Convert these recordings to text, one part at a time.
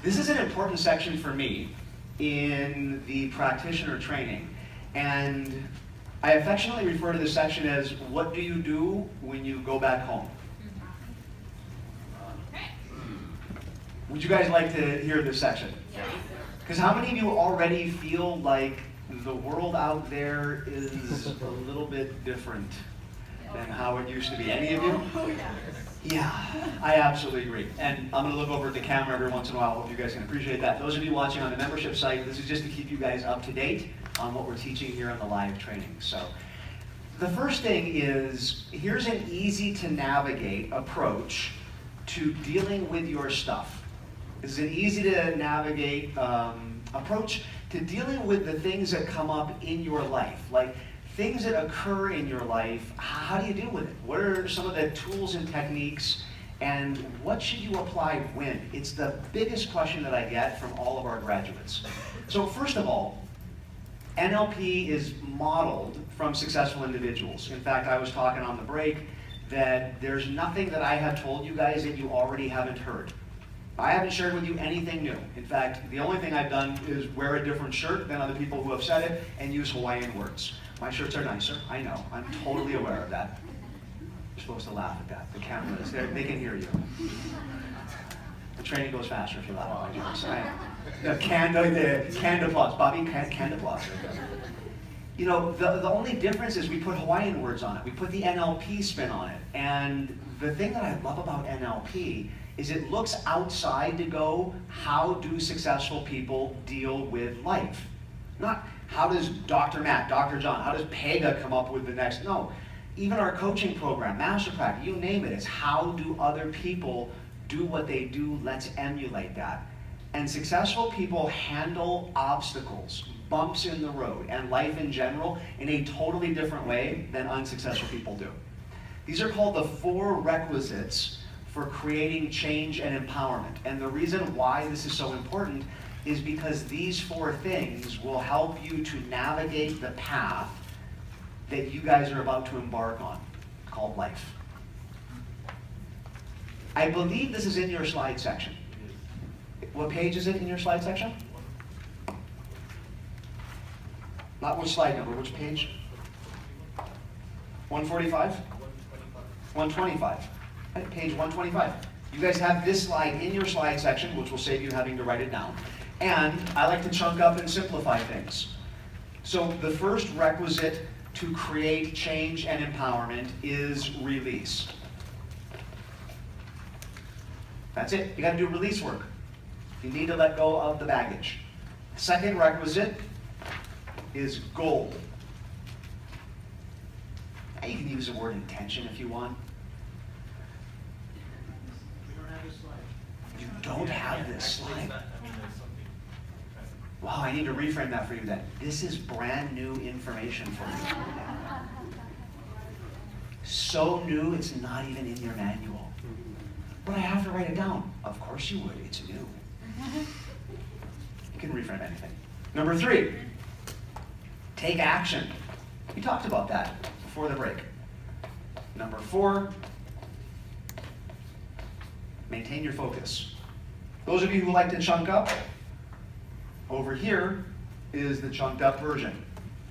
This is an important section for me in the practitioner training, and I affectionately refer to this section as, what do you do when you go back home? Would you guys like to hear this section? Because how many of you already feel like the world out there is a little bit different than how it used to be? Any of you? Yeah, I absolutely agree. And I'm going to look over at the camera every once in a while. Hope you guys can appreciate that. Those of you watching on the membership site, this is just to keep you guys up to date on what we're teaching here on the live training. So the first thing is, here's an easy to navigate approach to dealing with your stuff. This is an easy to navigate approach to dealing with the things that come up in your life, like things that occur in your life. How do you deal with it? What are some of the tools and techniques, and what should you apply when? It's the biggest question that I get from all of our graduates. So first of all, NLP is modeled from successful individuals. In fact, I was talking on the break that there's nothing that I have told you guys that you already haven't heard. I haven't shared with you anything new. In fact, the only thing I've done is wear a different shirt than other people who have said it and use Hawaiian words. My shirts are nicer, I know. I'm totally aware of that. You're supposed to laugh at that. The cameras, they can hear you. The training goes faster if you laugh at my jokes. Canned applause. Bobby, canned applause. You know, the only difference is we put Hawaiian words on it. We put the NLP spin on it. And the thing that I love about NLP is it looks outside to go, how do successful people deal with life? Not how does Dr. Matt, Dr. John, how does Pega come up with the next, no. Even our coaching program, Master Practice, you name it, it's how do other people do what they do, let's emulate that. And successful people handle obstacles, bumps in the road, and life in general in a totally different way than unsuccessful people do. These are called the 4 requisites for creating change and empowerment. And the reason why this is so important is because these 4 things will help you to navigate the path that you guys are about to embark on, called life. I believe this is in your slide section. What page is it in your slide section? Not which slide number, which page? 145? 125. Page 125. You guys have this slide in your slide section, which will save you having to write it down. And I like to chunk up and simplify things. So the first requisite to create change and empowerment is release. That's it. You got to do release work. You need to let go of the baggage. Second requisite is goal. Now you can use the word intention if you want. You don't have this slide. Wow, I need to reframe that for you then. This is brand new information for you. So new, it's not even in your manual. But I have to write it down. Of course you would, it's new. You can reframe anything. Number 3, take action. We talked about that before the break. Number 4, maintain your focus. Those of you who like to chunk up, over here is the chunked up version.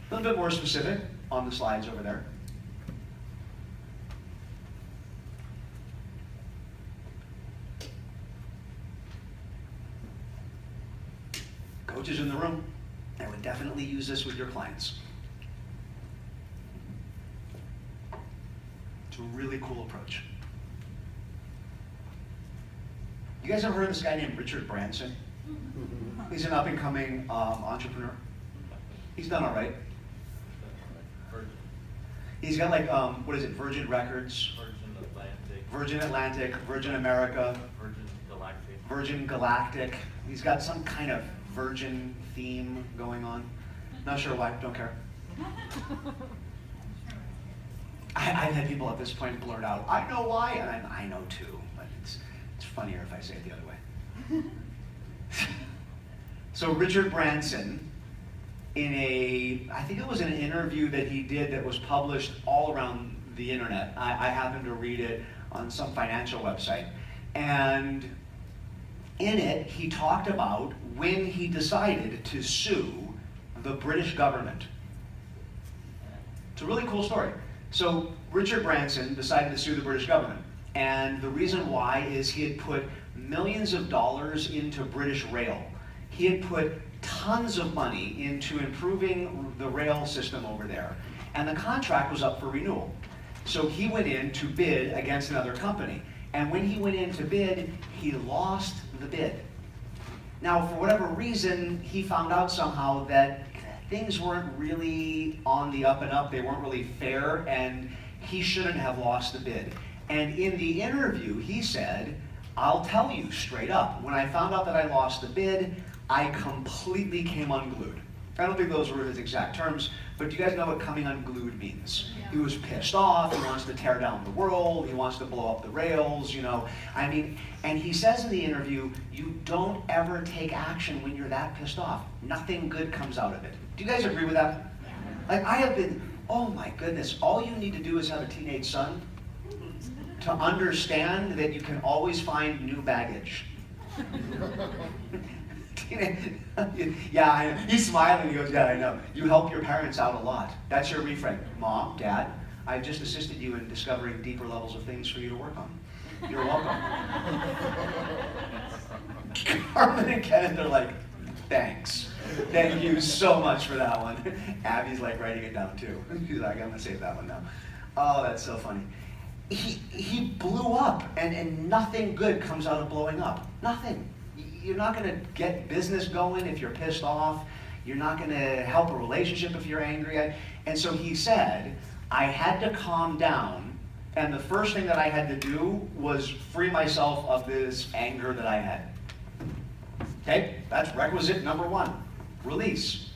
A little bit more specific on the slides over there. Coaches in the room, I would definitely use this with your clients. It's a really cool approach. You guys ever heard of this guy named Richard Branson? He's an up-and-coming entrepreneur. He's done all right. He's got like, what is it, Virgin Records? Virgin Atlantic, Virgin America, Virgin Galactic. He's got some kind of Virgin theme going on. Not sure why, don't care. I've had people at this point blurt out, I know why, and I know too, but it's funnier if I say it the other way. So Richard Branson, I think it was an interview that he did that was published all around the internet. I happened to read it on some financial website. And In it, he talked about when he decided to sue the British government. It's a really cool story. So Richard Branson decided to sue the British government. And the reason why is he had put millions of dollars into British Rail. He had put tons of money into improving the rail system over there. And the contract was up for renewal. So he went in to bid against another company. And when he went in to bid, he lost the bid. Now, for whatever reason, he found out somehow that things weren't really on the up and up. They weren't really fair, and he shouldn't have lost the bid. And in the interview, he said, I'll tell you straight up, when I found out that I lost the bid, I completely came unglued. I don't think those were his exact terms, but do you guys know what coming unglued means? Yeah. He was pissed off, he wants to tear down the world, he wants to blow up the rails, you know. I mean, and he says in the interview, you don't ever take action when you're that pissed off. Nothing good comes out of it. Do you guys agree with that? Yeah. Like, I have been, oh my goodness, all you need to do is have a teenage son to understand that you can always find new baggage. Yeah, I know. He's smiling, he goes, yeah, I know. You help your parents out a lot. That's your reframe. Mom, Dad, I've just assisted you in discovering deeper levels of things for you to work on. You're welcome. Carmen and Kenneth are like, thanks. Thank you so much for that one. Abby's like writing it down too. She's like, I'm gonna save that one now. Oh, that's so funny. He blew up, and nothing good comes out of blowing up. Nothing. You're not going to get business going if you're pissed off. You're not going to help a relationship if you're angry. And so he said, I had to calm down, and the first thing that I had to do was free myself of this anger that I had. Okay, that's requisite number one, release.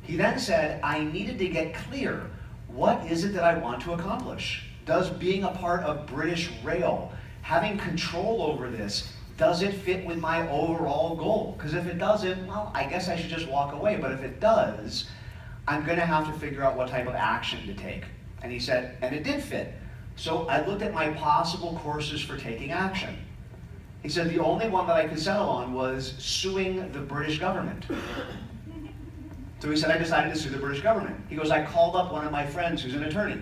He then said, I needed to get clear. What is it that I want to accomplish? Does being a part of British Rail, having control over this, does it fit with my overall goal? Because if it doesn't, well, I guess I should just walk away. But if it does, I'm going to have to figure out what type of action to take. And he said, and it did fit. So I looked at my possible courses for taking action. He said the only one that I could settle on was suing the British government. So he said, I decided to sue the British government. He goes, I called up one of my friends who's an attorney.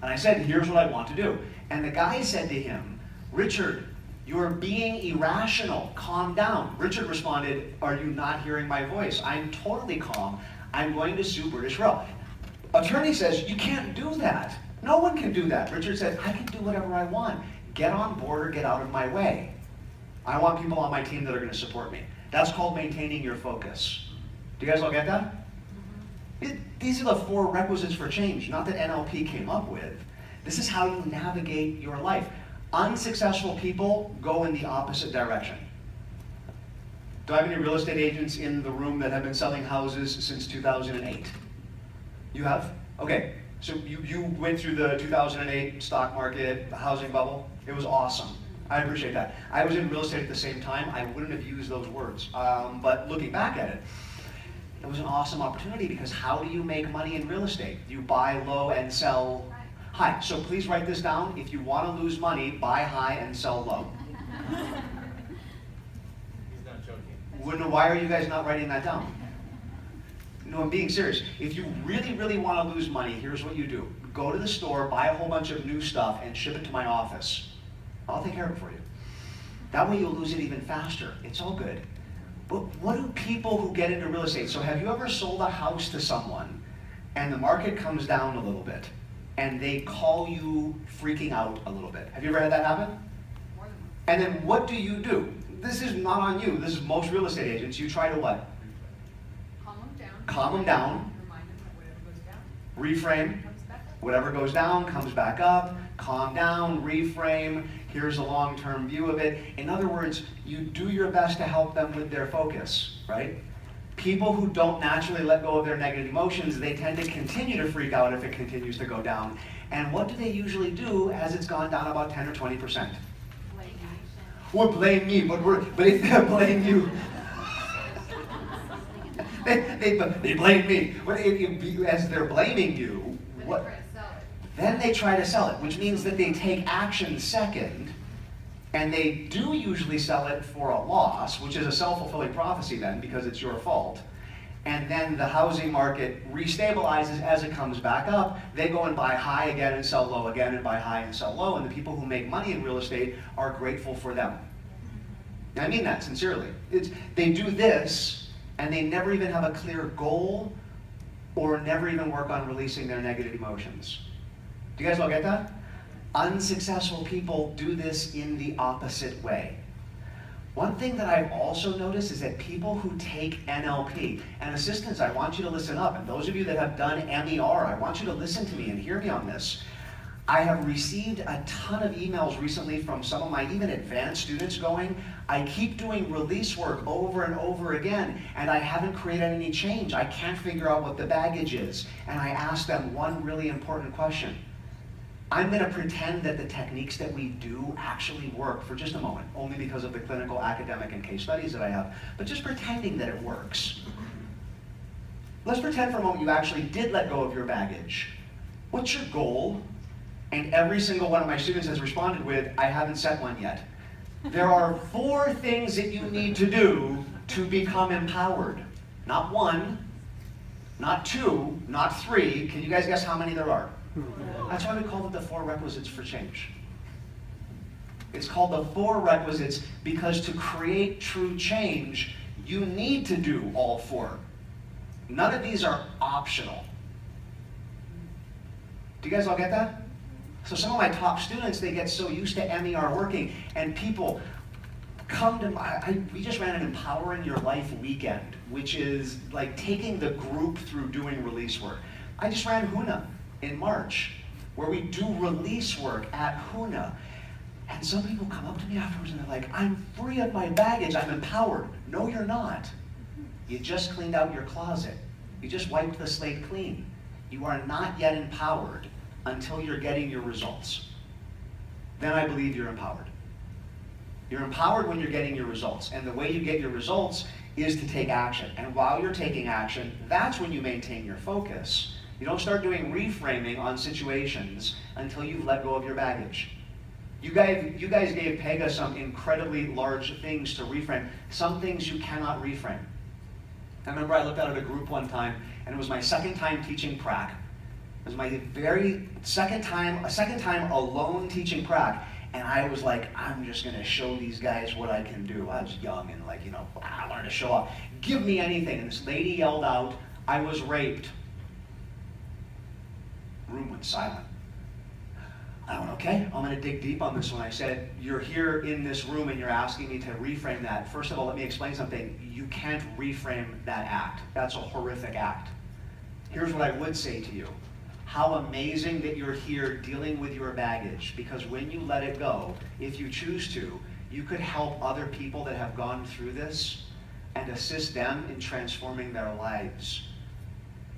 And I said, here's what I want to do. And the guy said to him, Richard, you're being irrational. Calm down. Richard responded, are you not hearing my voice? I'm totally calm. I'm going to sue British Rail. Attorney says, you can't do that. No one can do that. Richard said, I can do whatever I want. Get on board or get out of my way. I want people on my team that are going to support me. That's called maintaining your focus. Do you guys all get that? These are the 4 requisites for change, not that NLP came up with. This is how you navigate your life. Unsuccessful people go in the opposite direction. Do I have any real estate agents in the room that have been selling houses since 2008? You have? Okay, so you went through the 2008 stock market, housing bubble. It was awesome. I appreciate that. I was in real estate at the same time. I wouldn't have used those words. But looking back at it, it was an awesome opportunity because how do you make money in real estate? You buy low and sell high. So please write this down. If you want to lose money, buy high and sell low. He's not joking. Why are you guys not writing that down? No, I'm being serious. If you really, really want to lose money, here's what you do. Go to the store, buy a whole bunch of new stuff, and ship it to my office. I'll take care of it for you. That way you'll lose it even faster. It's all good. But what do people who get into real estate, so have you ever sold a house to someone and the market comes down a little bit and they call you freaking out a little bit? Have you ever had that happen? And then what do? This is not on you. This is most real estate agents. You try to what? Calm them down. Remind them that whatever goes down. Reframe. Whatever goes down comes back up. Calm down, reframe. Here's a long-term view of it. In other words, you do your best to help them with their focus, right? People who don't naturally let go of their negative emotions, they tend to continue to freak out if it continues to go down. And what do they usually do as it's gone down about 10 or 20%? Well, blame me, but if they blame you, they blame me. But as they're blaming you, then they try to sell it, which means that they take action second, And they do usually sell it for a loss, which is a self-fulfilling prophecy then, because it's your fault. And then the housing market restabilizes as it comes back up. They go and buy high again and sell low again and buy high and sell low. And the people who make money in real estate are grateful for them. And I mean that sincerely. They do this, and they never even have a clear goal or never even work on releasing their negative emotions. Do you guys all get that? Unsuccessful people do this in the opposite way. One thing that I've also noticed is that people who take NLP, and assistants, I want you to listen up, and those of you that have done MER, I want you to listen to me and hear me on this. I have received a ton of emails recently from some of my even advanced students going, I keep doing release work over and over again, and I haven't created any change. I can't figure out what the baggage is. And I ask them one really important question. I'm going to pretend that the techniques that we do actually work for just a moment, only because of the clinical, academic, and case studies that I have, but just pretending that it works. Let's pretend for a moment you actually did let go of your baggage. What's your goal? And every single one of my students has responded with, I haven't set one yet. There are 4 things that you need to do to become empowered. Not 1, not 2, not 3. Can you guys guess how many there are? That's why we call it the 4 requisites for change. It's called the 4 requisites because to create true change, you need to do all 4. None of these are optional. Do you guys all get that? So some of my top students, they get so used to MER working, and people come to we just ran an Empowering Your Life weekend, which is like taking the group through doing release work. I just ran HUNA in March, where we do release work at HUNA. And some people come up to me afterwards and they're like, I'm free of my baggage, I'm empowered. No, you're not. You just cleaned out your closet. You just wiped the slate clean. You are not yet empowered until you're getting your results. Then I believe you're empowered. You're empowered when you're getting your results. And the way you get your results is to take action. And while you're taking action, that's when you maintain your focus. You don't start doing reframing on situations until you've let go of your baggage. You guys gave Pega some incredibly large things to reframe. Some things you cannot reframe. I remember I looked out at a group one time, and it was my second time teaching prac. It was my very second time alone teaching prac, and I was like, I'm just gonna show these guys what I can do. I was young and like, I learned to show off. Give me anything. And this lady yelled out, I was raped. Room went silent. I went, okay, I'm gonna dig deep on this one. I said, you're here in this room and you're asking me to reframe that. First of all, let me explain something. You can't reframe that act. That's a horrific act. Here's what I would say to you. How amazing that you're here dealing with your baggage, because when you let it go, if you choose to, you could help other people that have gone through this and assist them in transforming their lives.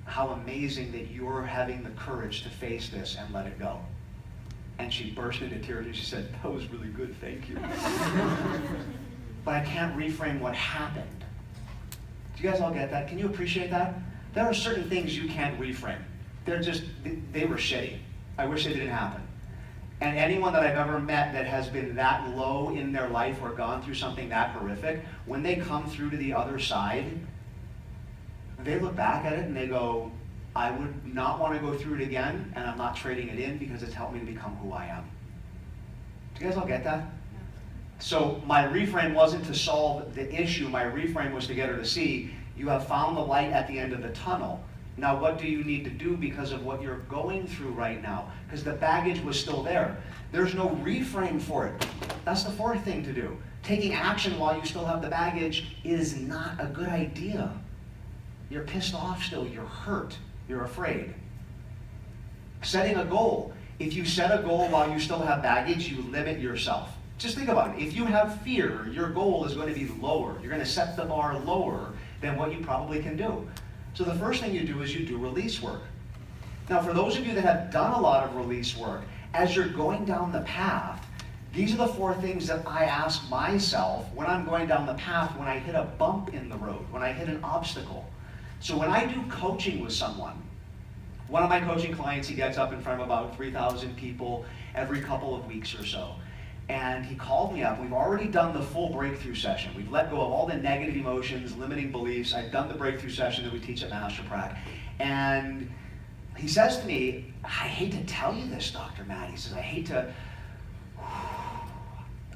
How amazing that you're having the courage to face this and let it go. And she burst into tears and she said, that was really good, thank you. But I can't reframe what happened. Do you guys all get that? Can you appreciate that? There are certain things you can't reframe. They were shitty. I wish they didn't happen. And anyone that I've ever met that has been that low in their life or gone through something that horrific, when they come through to the other side, they look back at it and they go, I would not want to go through it again, and I'm not trading it in because it's helped me to become who I am. Do you guys all get that? So my reframe wasn't to solve the issue. My reframe was to get her to see, you have found the light at the end of the tunnel. Now what do you need to do because of what you're going through right now? Because the baggage was still there. There's no reframe for it. That's the 4th thing to do. Taking action while you still have the baggage is not a good idea. You're pissed off still, you're hurt, you're afraid. Setting a goal. If you set a goal while you still have baggage, you limit yourself. Just think about it. If you have fear, your goal is going to be lower. You're going to set the bar lower than what you probably can do. So the first thing you do is you do release work. Now for those of you that have done a lot of release work, as you're going down the path, these are the 4 things that I ask myself when I'm going down the path, when I hit a bump in the road, when I hit an obstacle. So when I do coaching with someone, one of my coaching clients, he gets up in front of about 3,000 people every couple of weeks or so. And he called me up. We've already done the full breakthrough session. We've let go of all the negative emotions, limiting beliefs. I've done the breakthrough session that we teach at MasterPrac. And he says to me, I hate to tell you this, Dr. Matt. He says,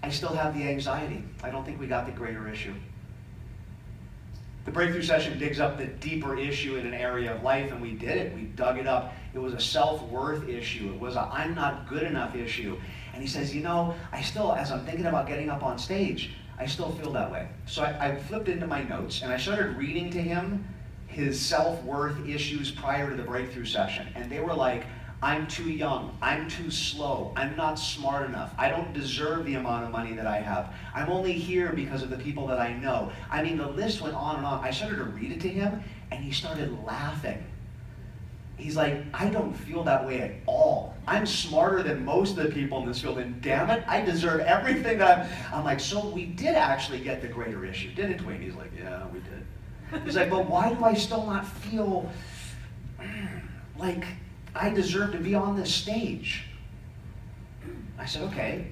I still have the anxiety. I don't think we got the greater issue. The breakthrough session digs up the deeper issue in an area of life, and we did it. We dug it up. It was a self-worth issue. It was a I'm not good enough issue. And he says, I still, as I'm thinking about getting up on stage, I still feel that way. So I flipped into my notes, and I started reading to him his self-worth issues prior to the breakthrough session. And they were like, I'm too young, I'm too slow, I'm not smart enough, I don't deserve the amount of money that I have, I'm only here because of the people that I know. I mean, the list went on and on. I started to read it to him, and he started laughing. He's like, I don't feel that way at all. I'm smarter than most of the people in this field, and damn it, I deserve everything that I'm like, so we did actually get the greater issue, didn't we? And he's like, yeah, we did. He's like, but why do I still not feel like I deserve to be on this stage? I said, okay.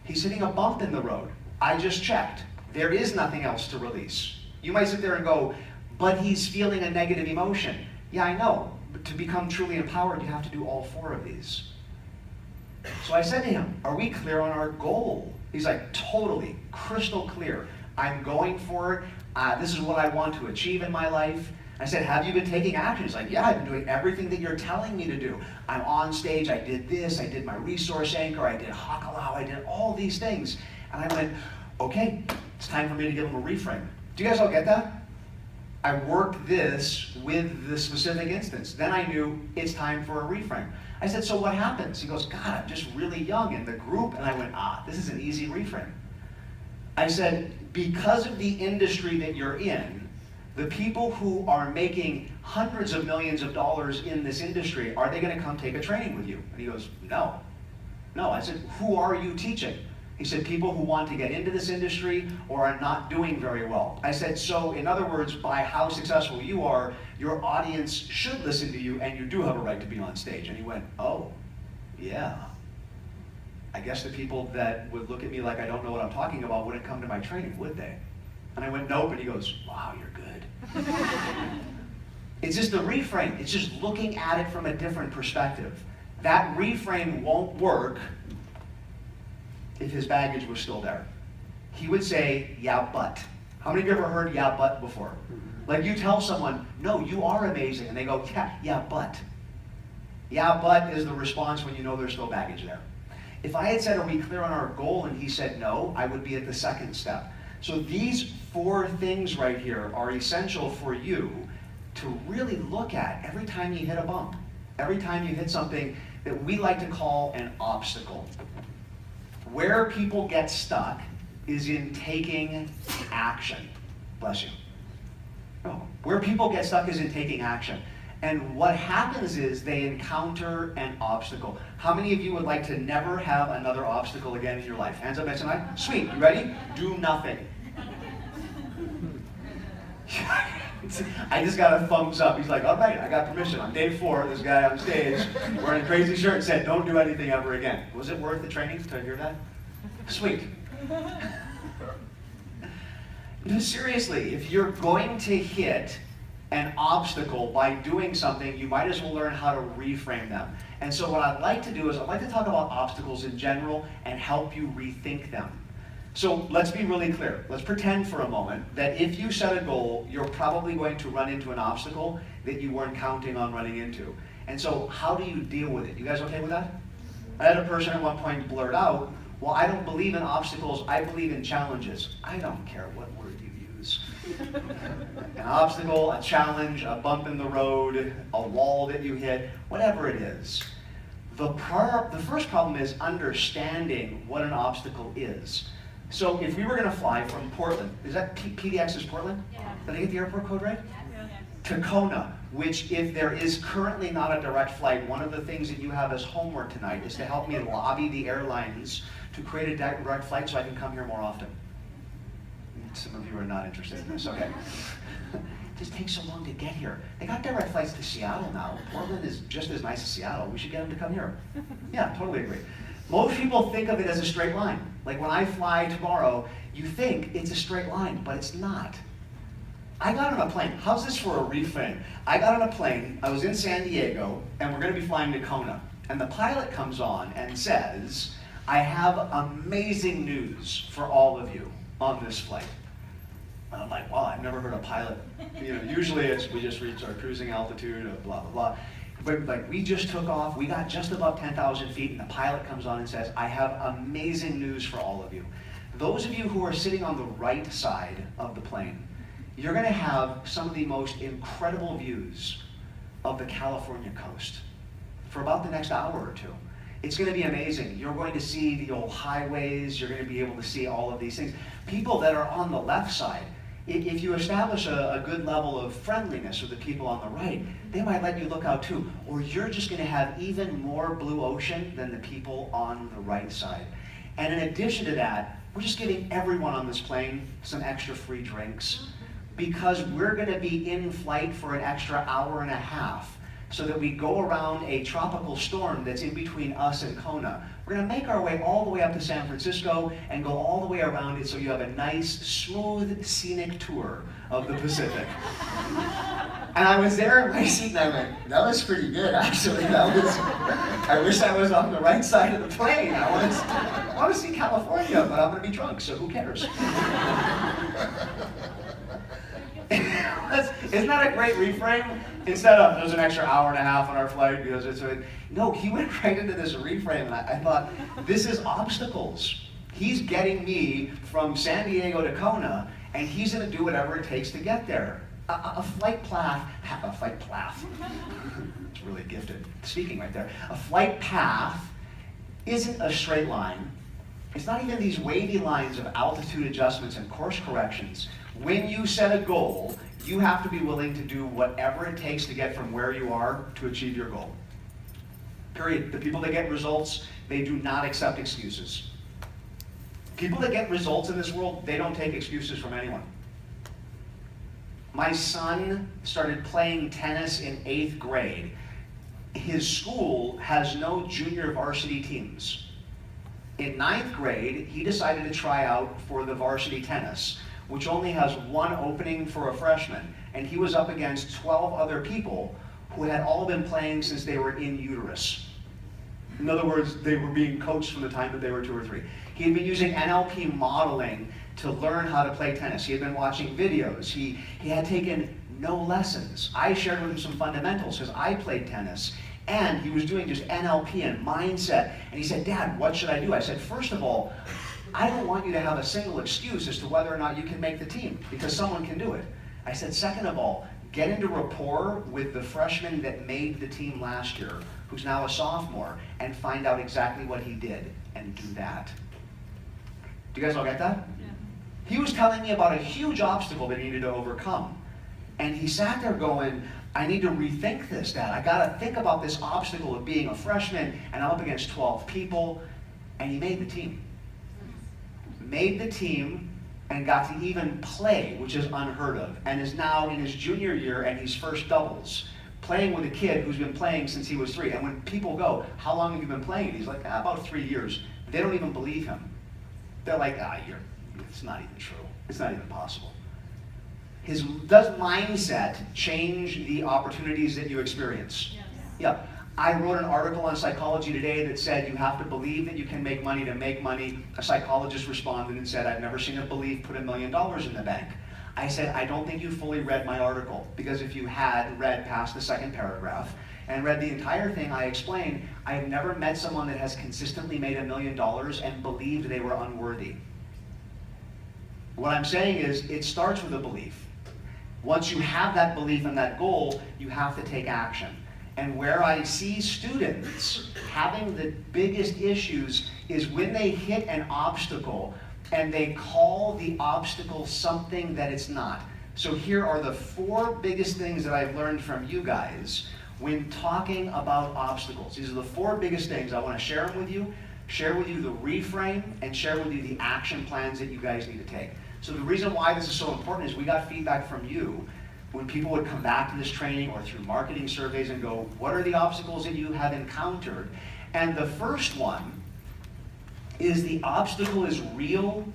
He's hitting a bump in the road. I just checked. There is nothing else to release. You might sit there and go, but he's feeling a negative emotion. Yeah, I know. But to become truly empowered, you have to do all four of these. So I said to him, are we clear on our goal? He's like, totally, crystal clear. I'm going for it. This is what I want to achieve in my life. I said, have you been taking action? He's like, yeah, I've been doing everything that you're telling me to do. I'm on stage, I did this, I did my resource anchor, I did Hakalau, I did all these things. And I went, okay, it's time for me to give him a reframe. Do you guys all get that? I worked this with the specific instance. Then I knew it's time for a reframe. I said, so what happens? He goes, God, I'm just really young in the group. And I went, this is an easy reframe. I said, because of the industry that you're in, the people who are making hundreds of millions of dollars in this industry, are they going to come take a training with you? And he goes, no. No. I said, who are you teaching? He said, people who want to get into this industry or are not doing very well. I said, so in other words, by how successful you are, your audience should listen to you, and you do have a right to be on stage. And he went, oh, yeah. I guess the people that would look at me like I don't know what I'm talking about wouldn't come to my training, would they? And I went, nope. And he goes, wow, you're good. It's just the reframe. It's just looking at it from a different perspective. That reframe won't work if his baggage was still there. He would say, yeah, but. How many of you ever heard yeah, but before? Like you tell someone, no, you are amazing. And they go, yeah, but. Yeah, but is the response when you know there's still baggage there. If I had said, are we clear on our goal? And he said no, I would be at the second step. So these four things right here are essential for you to really look at every time you hit a bump, every time you hit something that we like to call an obstacle. Where people get stuck is in taking action. Bless you. No. Where people get stuck is in taking action. And what happens is they encounter an obstacle. How many of you would like to never have another obstacle again in your life? Hands up, next tonight. Sweet, you ready? Do nothing. I just got a thumbs up. He's like, all right, I got permission. On day 4, this guy on stage wearing a crazy shirt said, don't do anything ever again. Was it worth the training to hear that? Sweet. Seriously, if you're going to hit an obstacle by doing something, you might as well learn how to reframe them. And so what I'd like to do is I'd like to talk about obstacles in general and help you rethink them. So let's be really clear. Let's pretend for a moment that if you set a goal, you're probably going to run into an obstacle that you weren't counting on running into. And so how do you deal with it? You guys okay with that? I had a person at one point blurt out, well, I don't believe in obstacles, I believe in challenges. I don't care what word you use. An obstacle, a challenge, a bump in the road, a wall that you hit, whatever it is. The first problem is understanding what an obstacle is. So if we were going to fly from Portland, is that PDX is Portland? Yeah. Did I get the airport code right? Yeah. To Kona, which if there is currently not a direct flight, one of the things that you have as homework tonight is to help me lobby the airlines to create a direct flight so I can come here more often. Some of you are not interested in this, okay. It just takes so long to get here. They got direct flights to Seattle now. Portland is just as nice as Seattle. We should get them to come here. Yeah, totally agree. Most people think of it as a straight line. Like when I fly tomorrow, you think it's a straight line, but it's not. I got on a plane. How's this for a reframe? I got on a plane, I was in San Diego, and we're gonna be flying to Kona. And the pilot comes on and says, I have amazing news for all of you on this flight. And I'm like, wow, I've never heard a pilot. Usually it's we just reached our cruising altitude, or blah, blah, blah. But like we just took off, we got just above 10,000 feet, and the pilot comes on and says, I have amazing news for all of you. Those of you who are sitting on the right side of the plane, you're gonna have some of the most incredible views of the California coast for about the next hour or two. It's gonna be amazing. You're going to see the old highways, you're gonna be able to see all of these things. People that are on the left side, if you establish a good level of friendliness with the people on the right, they might let you look out too. Or you're just gonna have even more blue ocean than the people on the right side. And in addition to that, we're just giving everyone on this plane some extra free drinks because we're gonna be in flight for an extra hour and a half so that we go around a tropical storm that's in between us and Kona. We're gonna make our way all the way up to San Francisco and go all the way around it so you have a nice, smooth, scenic tour of the Pacific. And I was there in my seat and I went, that was pretty good actually. I wish I was on the right side of the plane. I want to see California, but I'm gonna be drunk, so who cares? Isn't that a great reframe? Instead of, there's an extra hour and a half on our flight because it's no, he went right into this reframe and I thought, this is obstacles. He's getting me from San Diego to Kona and he's gonna do whatever it takes to get there. A flight path, it's really gifted speaking right there. A flight path isn't a straight line. It's not even these wavy lines of altitude adjustments and course corrections. When you set a goal, you have to be willing to do whatever it takes to get from where you are to achieve your goal. Period. The people that get results, they do not accept excuses. People that get results in this world, they don't take excuses from anyone. My son started playing tennis in 8th grade. His school has no junior varsity teams. In 9th grade, he decided to try out for the varsity tennis, which only has one opening for a freshman, and he was up against 12 other people who had all been playing since they were in uterus. In other words, they were being coached from the time that they were 2 or 3. He had been using NLP modeling to learn how to play tennis. He had been watching videos. He had taken no lessons. I shared with him some fundamentals because I played tennis. And he was doing just NLP and mindset. And he said, Dad, what should I do? I said, first of all, I don't want you to have a single excuse as to whether or not you can make the team, because someone can do it. I said, second of all, get into rapport with the freshman that made the team last year, who's now a sophomore, and find out exactly what he did, and do that. Do you guys all get that? Yeah. He was telling me about a huge obstacle that he needed to overcome. And he sat there going, I need to rethink this, Dad. I gotta think about this obstacle of being a freshman, and I'm up against 12 people, and he made the team. Made the team and got to even play, which is unheard of, and is now in his junior year and he's first doubles, playing with a kid who's been playing since he was 3. And when people go, how long have you been playing? He's like, about 3 years. They don't even believe him. They're like, it's not even true. It's not even possible. Does mindset change the opportunities that you experience? Yes. Yeah. I wrote an article on Psychology Today that said you have to believe that you can make money to make money. A psychologist responded and said, I've never seen a belief put $1 million in the bank. I said, I don't think you fully read my article, because if you had read past the second paragraph and read the entire thing I explained, I've never met someone that has consistently made $1 million and believed they were unworthy. What I'm saying is, it starts with a belief. Once you have that belief and that goal, you have to take action. And where I see students having the biggest issues is when they hit an obstacle and they call the obstacle something that it's not. So here are the 4 biggest things that I've learned from you guys when talking about obstacles. These are the 4 biggest things. I want to share them with you, share with you the reframe, and share with you the action plans that you guys need to take. So the reason why this is so important is we got feedback from you when people would come back to this training or through marketing surveys and go, what are the obstacles that you have encountered? And the first one is the obstacle is real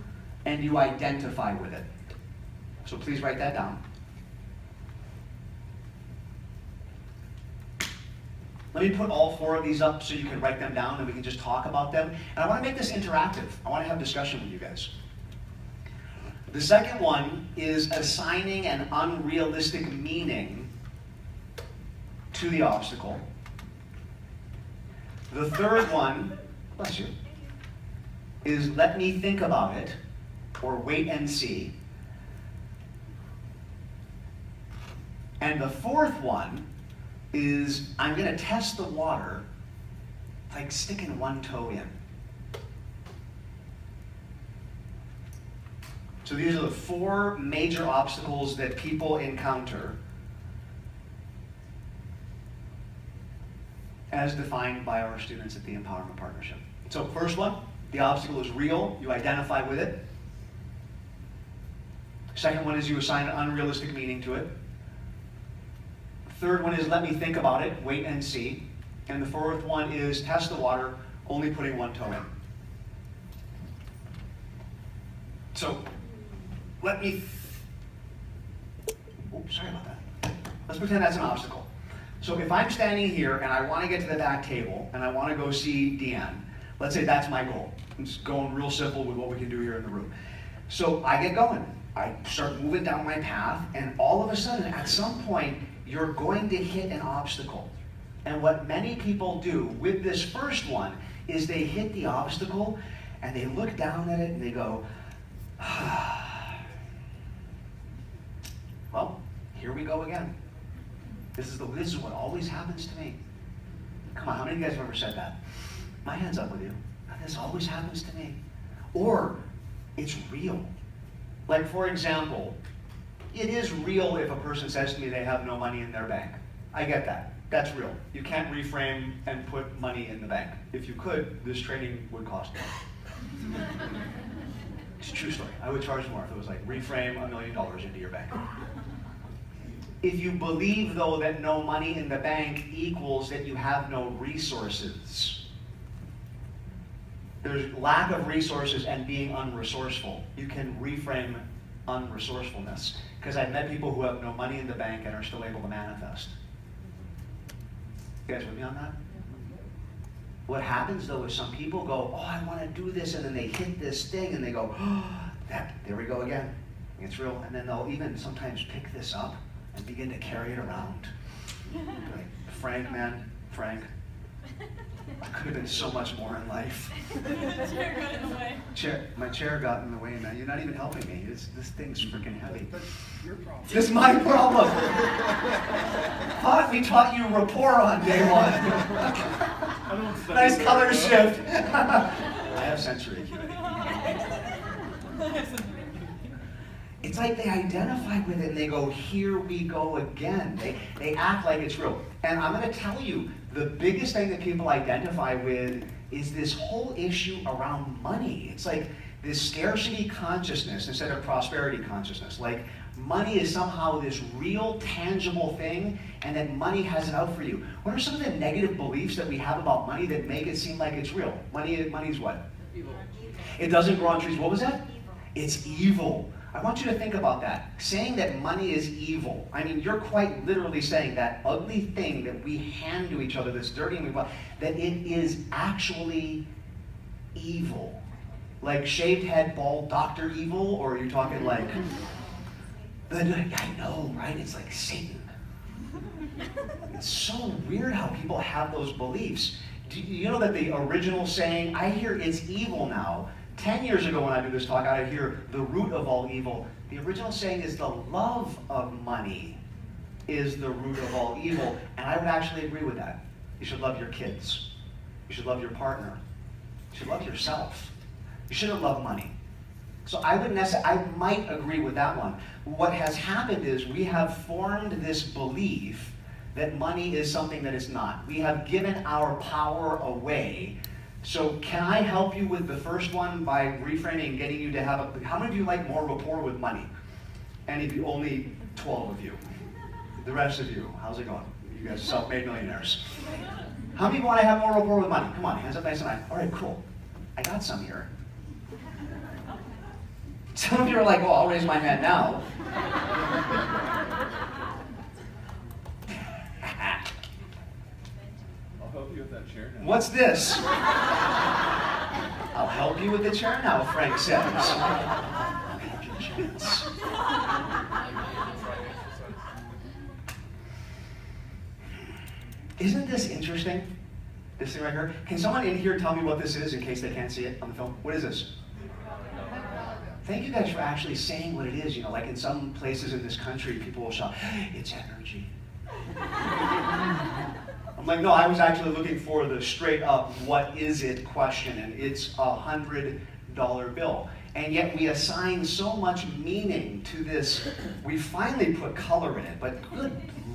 and you identify with it. So please write that down. Let me put all 4 of these up so you can write them down and we can just talk about them. And I want to make this interactive. I want to have discussion with you guys. The second one is assigning an unrealistic meaning to the obstacle. The third one, bless you, is let me think about it or wait and see. And the fourth one is I'm going to test the water like sticking one toe in. So these are the 4 major obstacles that people encounter as defined by our students at the Empowerment Partnership. So first one, the obstacle is real, you identify with it. Second one is you assign an unrealistic meaning to it. Third one is let me think about it, wait and see. And the fourth one is test the water, only putting one toe in. So let me, sorry about that. Let's pretend that's an obstacle. So if I'm standing here and I want to get to the back table and I want to go see Deanne, let's say that's my goal. I'm just going real simple with what we can do here in the room. So I get going. I start moving down my path, and all of a sudden, at some point, you're going to hit an obstacle. And what many people do with this first one is they hit the obstacle and they look down at it and they go, well, here we go again. This is what always happens to me. Come on, how many of you guys have ever said that? My hand's up with you. This always happens to me. Or it's real. Like, for example, it is real if a person says to me they have no money in their bank. I get that. That's real. You can't reframe and put money in the bank. If you could, this training would cost more. It's a true story. I would charge more if it was like, reframe $1 million into your bank. If you believe, though, that no money in the bank equals that you have no resources, there's lack of resources and being unresourceful. You can reframe unresourcefulness. Because I've met people who have no money in the bank and are still able to manifest. You guys with me on that? What happens, though, is some people go, oh, I want to do this, and then they hit this thing, and they go, oh, there we go again. It's real. And then they'll even sometimes pick this up and begin to carry it around. Like, Frank, man, Frank. I could have been so much more in life. Chair got in the way. My chair got in the way, man. You're not even helping me. This thing's freaking heavy. That's your problem. This is my problem. We taught you rapport on day 1. Nice color shift. I have sensory acuity. It's like they identify with it and they go, here we go again. They act like it's real. And I'm going to tell you, the biggest thing that people identify with is this whole issue around money. It's like this scarcity consciousness instead of prosperity consciousness. Like money is somehow this real, tangible thing, and that money has it out for you. What are some of the negative beliefs that we have about money that make it seem like it's real? Money is what? Evil. It doesn't grow on trees. What was that? It's evil. I want you to think about that. Saying that money is evil. I mean, you're quite literally saying that ugly thing that we hand to each other that's dirty and that it is actually evil. Like shaved head, bald Dr. Evil, or are you talking like, I know, right? It's like Satan. It's so weird how people have those beliefs. Do you know that the original saying, I hear it's evil now, 10 years ago when I do this talk, I hear the root of all evil. The original saying is the love of money is the root of all evil. And I would actually agree with that. You should love your kids. You should love your partner. You should love yourself. You shouldn't love money. So I might agree with that one. What has happened is we have formed this belief that money is something that it's not. We have given our power away. So can I help you with the first one by reframing and getting you to have how many of you like more rapport with money? Any of you? Only 12 of you. The rest of you, how's it going? You guys are self-made millionaires. How many want to have more rapport with money? Come on, hands up nice and high. All right, cool. I got some here. Some of you are like, well, I'll raise my hand now. I'll help you with that chair now. What's this? I'll help you with the chair now, Frank says. I'll give you a chance. Isn't this interesting? This thing right here? Can someone in here tell me what this is in case they can't see it on the film? What is this? Thank you guys for actually saying what it is. You know, like in some places in this country, people will shout, it's energy. I'm like, no, I was actually looking for the straight up, what is it question, and it's $100 bill. And yet we assign so much meaning to this. We finally put color in it, but good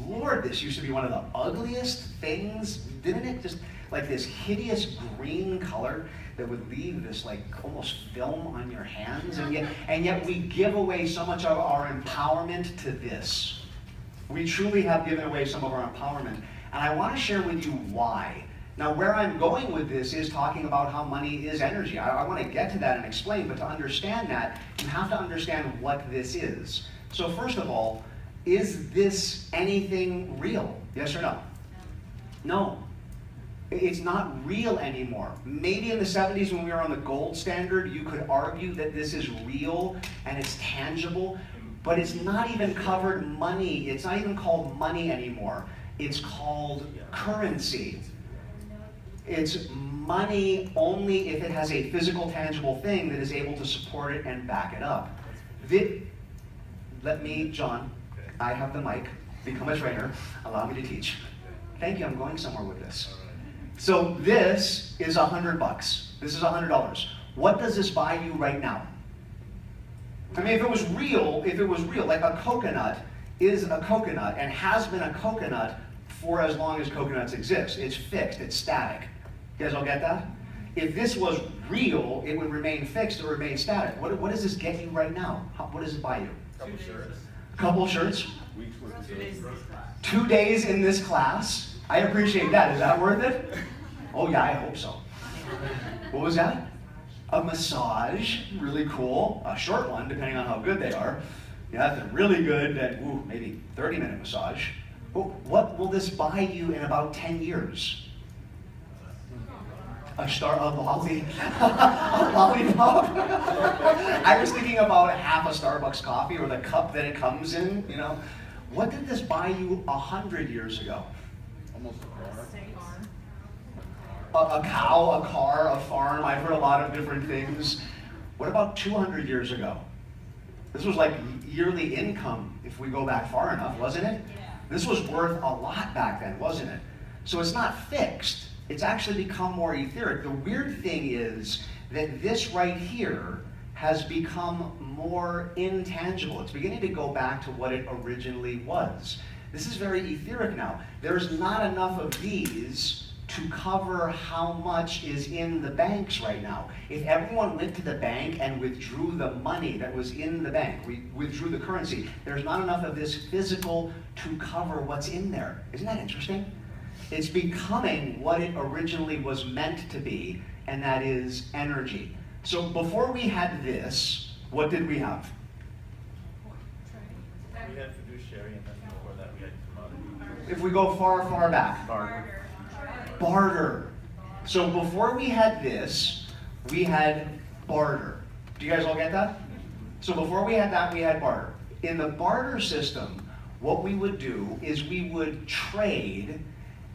Lord, this used to be one of the ugliest things, didn't it? Just like this hideous green color that would leave this like almost film on your hands. And yet we give away so much of our empowerment to this. We truly have given away some of our empowerment. And I want to share with you why. Now, where I'm going with this is talking about how money is energy. I want to get to that and explain, but to understand that, you have to understand what this is. So first of all, is this anything real? Yes or no? No. It's not real anymore. Maybe in the 70s when we were on the gold standard, you could argue that this is real and it's tangible, but it's not even covered money. It's not even called money anymore. It's called currency. It's money only if it has a physical, tangible thing that is able to support it and back it up. Let me, John, I have the mic, become a trainer, allow me to teach. Thank you, I'm going somewhere with this. So this is $100. This is $100. What does this buy you right now? I mean, if it was real, like a coconut is a coconut and has been a coconut for as long as coconuts exist. It's fixed, it's static. You guys all get that? If this was real, it would remain fixed or remain static. What does this get you right now? What does it buy you? Couple shirts. Couple shirts? Weeks worth of 2 days in this class. 2 days in this class? I appreciate that. Is that worth it? Oh yeah, I hope so. What was that? A massage, really cool. A short one, depending on how good they are. Yeah, that's a really good, maybe 30-minute massage. What will this buy you in about 10 years? A lollipop? I was thinking about half a Starbucks coffee or the cup that it comes in, you know. What did this buy you 100 years ago? almost a car. A cow, a car, a farm. I've heard a lot of different things. What about 200 years ago? This was like yearly income if we go back far enough, wasn't it? Yeah. This was worth a lot back then, wasn't it? So it's not fixed. It's actually become more etheric. The weird thing is that this right here has become more intangible. It's beginning to go back to what it originally was. This is very etheric now. There's not enough of these to cover how much is in the banks right now. If everyone went to the bank and withdrew the money that was in the bank, we withdrew the currency, there's not enough of this physical to cover what's in there. Isn't that interesting? It's becoming what it originally was meant to be, and that is energy. So before we had this, what did we have? We had fiduciary, and then before that we had commodity. If we go far, far back. Barter. Barter. So before we had this, we had barter. Do you guys all get that? So before we had that, we had barter. In the barter system, what we would do is we would trade,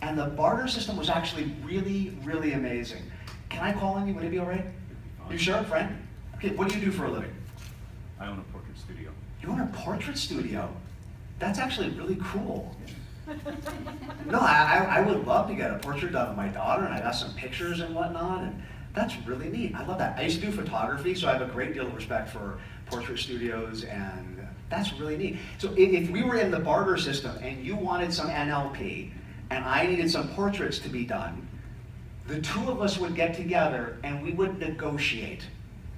and the barter system was actually really, really amazing. Can I call on you? Would it be all right? You sure, friend? Okay, what do you do for a living? I own a portrait studio. You own a portrait studio? That's actually really cool. No, I would love to get a portrait done of my daughter, and I got some pictures and whatnot, and that's really neat. I love that. I used to do photography, so I have a great deal of respect for portrait studios, and that's really neat. So if we were in the barter system and you wanted some NLP, and I needed some portraits to be done, the two of us would get together and we would negotiate.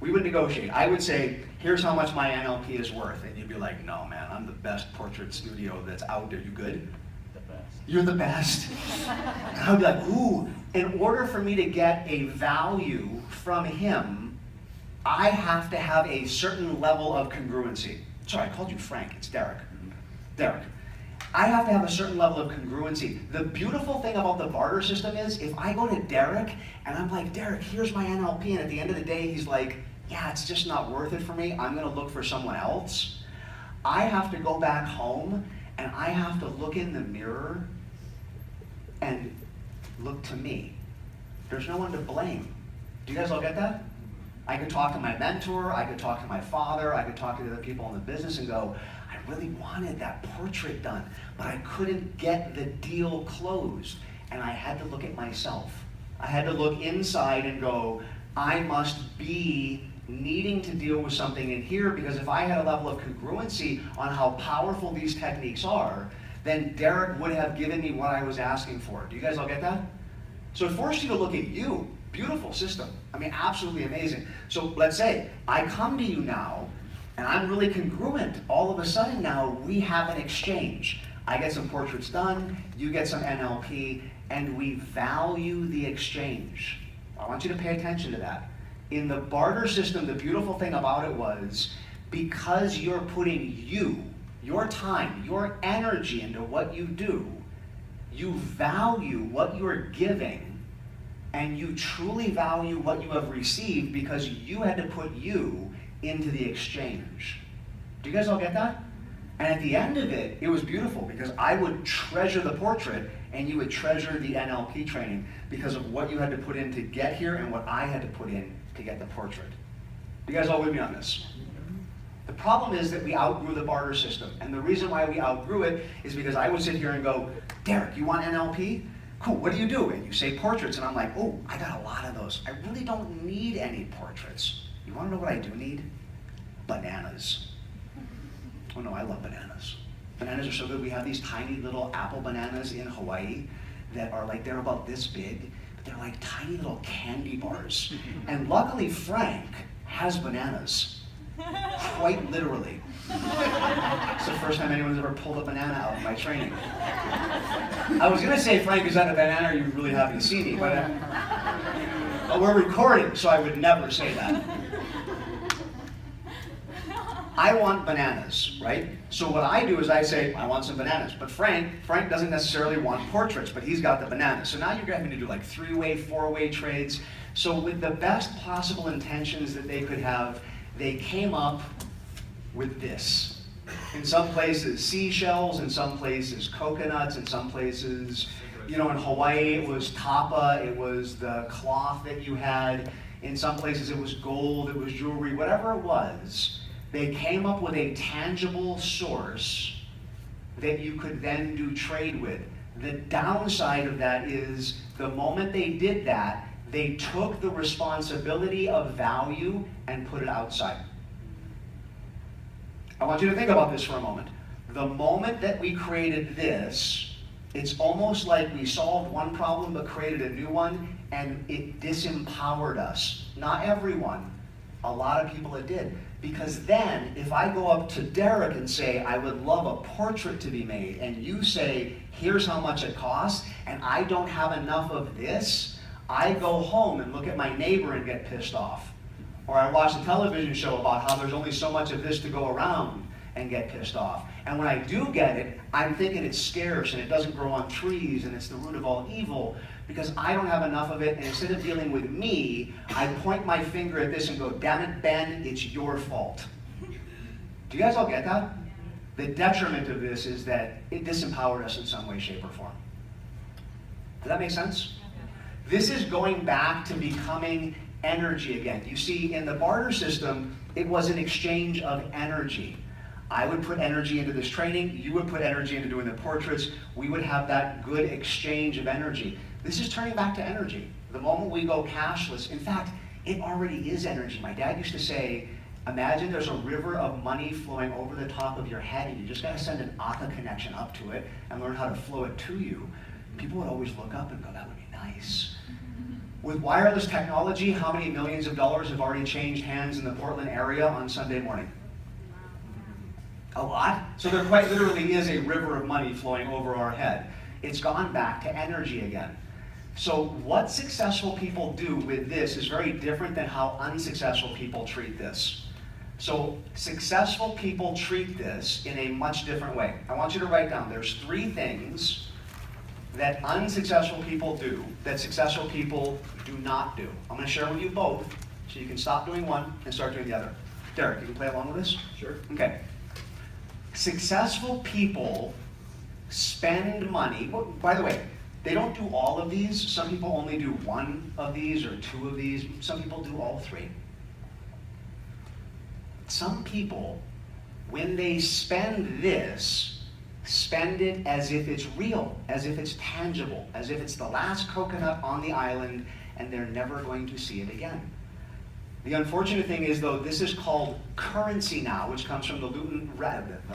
We would negotiate. I would say, here's how much my NLP is worth. And you'd be like, no, man, I'm the best portrait studio that's out there. You good? The best. You're the best. And I would be like, ooh, in order for me to get a value from him, I have to have a certain level of congruency. Sorry, I called you Frank, it's Derek. Derek. I have to have a certain level of congruency. The beautiful thing about the barter system is if I go to Derek and I'm like, Derek, here's my NLP, and at the end of the day he's like, yeah, it's just not worth it for me, I'm gonna look for someone else. I have to go back home and I have to look in the mirror and look to me. There's no one to blame. Do you guys all get that? I could talk to my mentor, I could talk to my father, I could talk to the other people in the business and go, I really wanted that portrait done, but I couldn't get the deal closed. And I had to look at myself. I had to look inside and go, I must be needing to deal with something in here, because if I had a level of congruency on how powerful these techniques are, then Derek would have given me what I was asking for. Do you guys all get that? So it forced you to look at you. Beautiful system. I mean, absolutely amazing. So let's say I come to you now and I'm really congruent. All of a sudden now we have an exchange. I get some portraits done, you get some NLP, and we value the exchange. I want you to pay attention to that. In the barter system, the beautiful thing about it was, because you're putting you, your time, your energy into what you do, you value what you're giving, and you truly value what you have received because you had to put you into the exchange. Do you guys all get that? And at the end of it, it was beautiful because I would treasure the portrait and you would treasure the NLP training because of what you had to put in to get here and what I had to put in to get the portrait. You guys all with me on this? The problem is that we outgrew the barter system. And the reason why we outgrew it is because I would sit here and go, Derek, you want NLP? Cool, what do you do? And you say portraits, and I'm like, oh, I got a lot of those. I really don't need any portraits. You want to know what I do need? Bananas. Oh no, I love bananas. Bananas are so good. We have these tiny little apple bananas in Hawaii that are like, they're about this big, but they're like tiny little candy bars. And luckily Frank has bananas, quite literally. It's the first time anyone's ever pulled a banana out in my training. I was gonna say, Frank, is that a banana? Are you really happy to see me? But we're recording, so I would never say that. I want bananas, right? So what I do is I say, I want some bananas. But Frank doesn't necessarily want portraits, but he's got the bananas. So now you're having to do like 3-way, 4-way trades. So with the best possible intentions that they could have, they came up with this. In some places, seashells, in some places, coconuts, in some places, you know, in Hawaii it was tapa, it was the cloth that you had. In some places it was gold, it was jewelry, whatever it was. They came up with a tangible source that you could then do trade with. The downside of that is the moment they did that, they took the responsibility of value and put it outside. I want you to think about this for a moment. The moment that we created this, it's almost like we solved one problem but created a new one, and it disempowered us. Not everyone, a lot of people it did. Because then, if I go up to Derek and say, I would love a portrait to be made, and you say, here's how much it costs, and I don't have enough of this, I go home and look at my neighbor and get pissed off. Or I watch a television show about how there's only so much of this to go around and get pissed off. And when I do get it, I'm thinking it's scarce and it doesn't grow on trees and it's the root of all evil because I don't have enough of it, and instead of dealing with me, I point my finger at this and go, damn it, Ben, it's your fault. Do you guys all get that? The detriment of this is that it disempowered us in some way, shape, or form. Does that make sense? This is going back to becoming energy again. You see, in the barter system, it was an exchange of energy. I would put energy into this training, you would put energy into doing the portraits, we would have that good exchange of energy. This is turning back to energy. The moment we go cashless, in fact, it already is energy. My dad used to say, imagine there's a river of money flowing over the top of your head and you just gotta send an Akka connection up to it and learn how to flow it to you. People would always look up and go, that would be nice. With wireless technology, how many millions of dollars have already changed hands in the Portland area on Sunday morning? A lot. So there quite literally is a river of money flowing over our head. it's gone back to energy again. So what successful people do with this is very different than how unsuccessful people treat this. So successful people treat this in a much different way. I want you to write down, there's 3 things that unsuccessful people do that successful people do not do. I'm going to share with you both so you can stop doing one and start doing the other. Derek, you can play along with this? Sure. Okay. Successful people spend money. Well, by the way, they don't do all of these. Some people only do 1 of these or 2 of these. Some people do all 3. Some people, when they spend this, spend it as if it's real, as if it's tangible, as if it's the last coconut on the island and they're never going to see it again. The unfortunate thing is, though, this is called currency now, which comes from the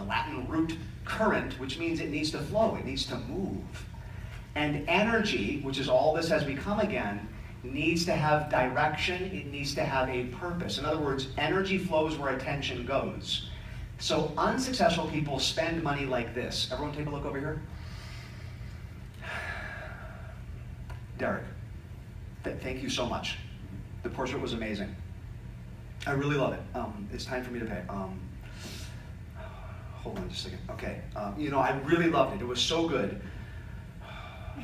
Latin root current, which means it needs to flow, it needs to move. And energy, which is all this has become again, needs to have direction, it needs to have a purpose. In other words, energy flows where attention goes. So unsuccessful people spend money like this. Everyone take a look over here. Derek, thank you so much. The portrait was amazing. I really love it. It's time for me to pay. Hold on just a second. Okay. I really loved it. It was so good. I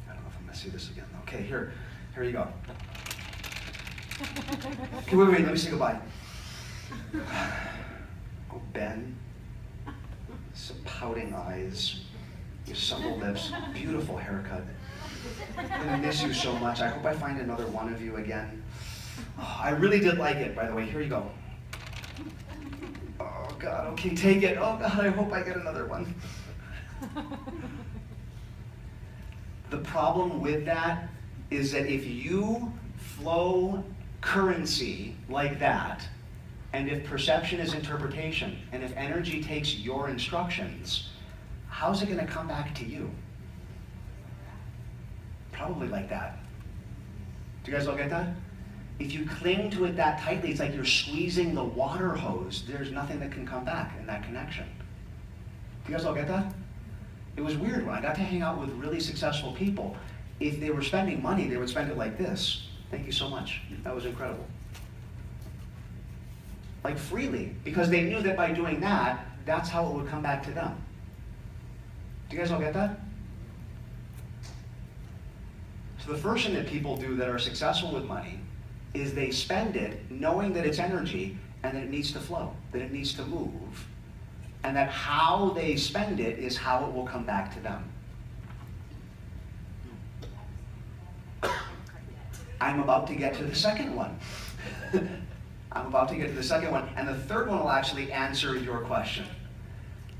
don't know if I'm going to see this again. Okay, here you go. Okay, wait, let me say goodbye. Oh, Ben. Some pouting eyes. Your supple lips. Beautiful haircut. I miss you so much. I hope I find another one of you again. Oh, I really did like it, by the way. Here you go. Oh, God. Okay, take it. Oh, God, I hope I get another one. The problem with that is that if you flow currency like that, and if perception is interpretation, and if energy takes your instructions, how's it going to come back to you? Probably like that. Do you guys all get that? If you cling to it that tightly, it's like you're squeezing the water hose. There's nothing that can come back in that connection. Do you guys all get that? It was weird when I got to hang out with really successful people. If they were spending money, they would spend it like this. Thank you so much. That was incredible. Like freely, because they knew that by doing that, that's how it would come back to them. Do you guys all get that? So the first thing that people do that are successful with money is they spend it knowing that it's energy and that it needs to flow, that it needs to move, and that how they spend it is how it will come back to them. I'm about to get to the second one. I'm about to get to the second one, and the third one will actually answer your question.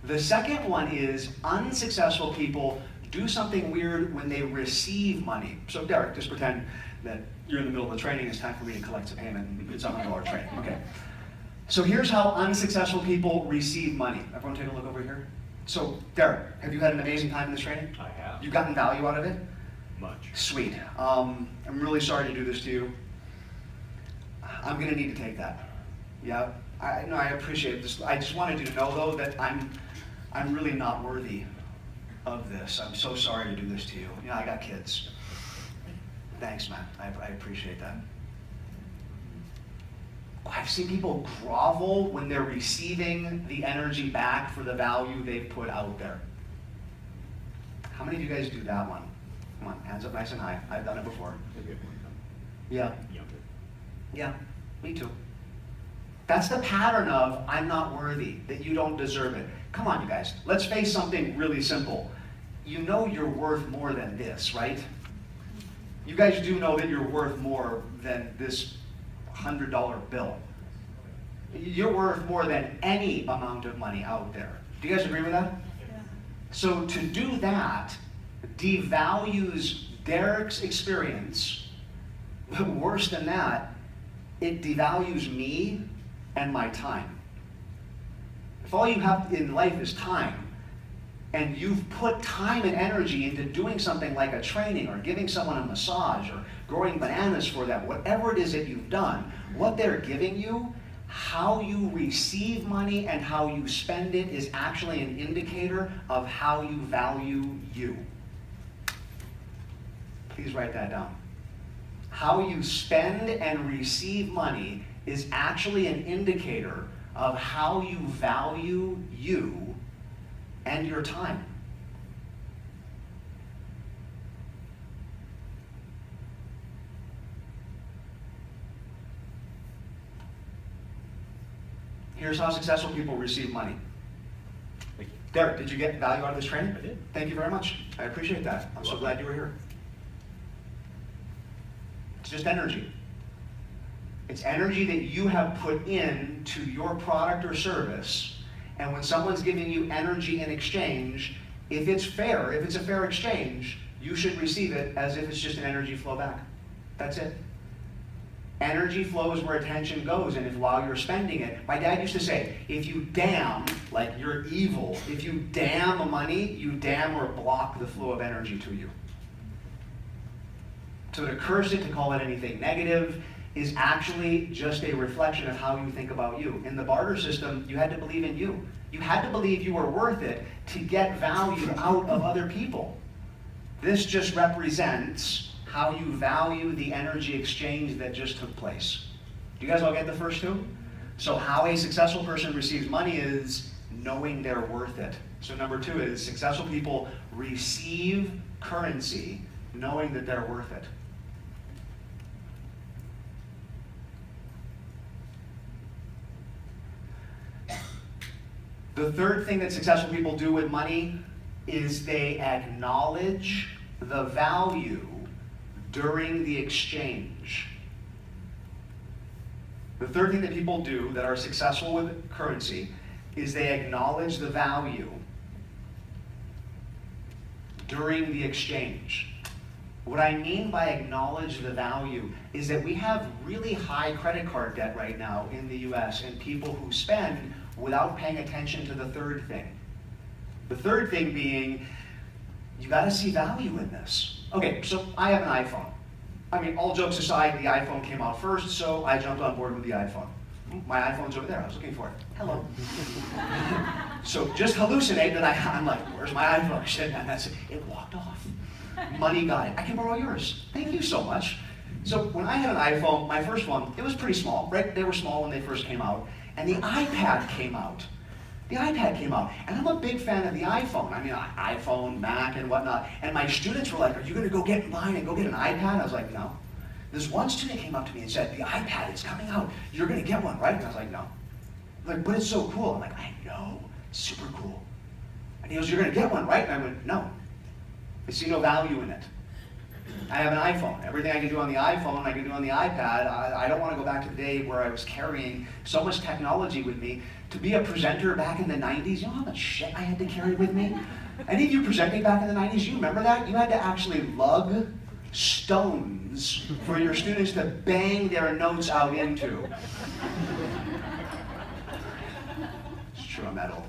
The second one is unsuccessful people do something weird when they receive money. So Derek, just pretend that you're in the middle of the training, it's time for me to collect a payment, and it's $100 training, okay. So here's how unsuccessful people receive money. Everyone take a look over here. So Derek, have you had an amazing time in this training? I have. You've gotten value out of it? Much. Sweet. I'm really sorry to do this to you. I'm gonna need to take that. Yeah, I appreciate this. I just wanted you to know though that I'm really not worthy of this. I'm so sorry to do this to you. You know, I got kids. Thanks, man. I appreciate that. I've seen people grovel when they're receiving the energy back for the value they've put out there. How many of you guys do that one? Come on, hands up nice and high. I've done it before. Yeah. Yeah, me too. That's the pattern of I'm not worthy, that you don't deserve it. Come on, you guys. Let's face something really simple. You know you're worth more than this, right? You guys do know that you're worth more than this $100 bill. You're worth more than any amount of money out there. Do you guys agree with that? Yeah. So to do that devalues Derek's experience. Worse than that, it devalues me and my time. If all you have in life is time, and you've put time and energy into doing something like a training or giving someone a massage or growing bananas for them, whatever it is that you've done, what they're giving you, how you receive money and how you spend it is actually an indicator of how you value you. Please write that down. How you spend and receive money is actually an indicator of how you value you and your time. Here's how successful people receive money. Thank you. Derek, did you get value out of this training? I did. Thank you very much. I appreciate that. I'm so glad you were here. It's just energy. It's energy that you have put into your product or service, and when someone's giving you energy in exchange, if it's fair, if it's a fair exchange, you should receive it as if it's just an energy flow back. That's it. Energy flows where attention goes, and if while you're spending it, my dad used to say, if you damn, like you're evil, if you damn money, you damn or block the flow of energy to you. So to curse it, to call it anything negative, is actually just a reflection of how you think about you. In the barter system, you had to believe in you. You had to believe you were worth it to get value out of other people. This just represents how you value the energy exchange that just took place. Do you guys all get the first two? So how a successful person receives money is knowing they're worth it. So number two is successful people receive currency knowing that they're worth it. The third thing that successful people do with money is they acknowledge the value during the exchange. The third thing that people do that are successful with currency is they acknowledge the value during the exchange. What I mean by acknowledge the value is that we have really high credit card debt right now in the US, and people who spend without paying attention to the third thing. The third thing being, you gotta see value in this. Okay, so I have an iPhone. I mean, all jokes aside, the iPhone came out first, so I jumped on board with the iPhone. My iPhone's over there, I was looking for it. Hello. So just hallucinate that I'm like, where's my iPhone? Shit, man, that's it. It walked off. Money guy, I can borrow yours. Thank you so much. So when I had an iPhone, my first one, it was pretty small, right? They were small when they first came out. And the iPad came out. The iPad came out. And I'm a big fan of the iPhone. I mean, iPhone, Mac, and whatnot. And my students were like, are you going to go get in line and go get an iPad? I was like, no. This one student came up to me and said, the iPad, it's coming out. You're going to get one, right? And I was like, no. Like, but it's so cool. I'm like, I know. It's super cool. And he goes, you're going to get one, right? And I went, no. I see no value in it. I have an iPhone. Everything I can do on the iPhone, I can do on the iPad. I don't want to go back to the day where I was carrying so much technology with me. To be a presenter back in the 90s, you know how much shit I had to carry with me? Any of you presenting back in the 90s, you remember that? You had to actually lug stones for your students to bang their notes out into. It's true, I'm that old.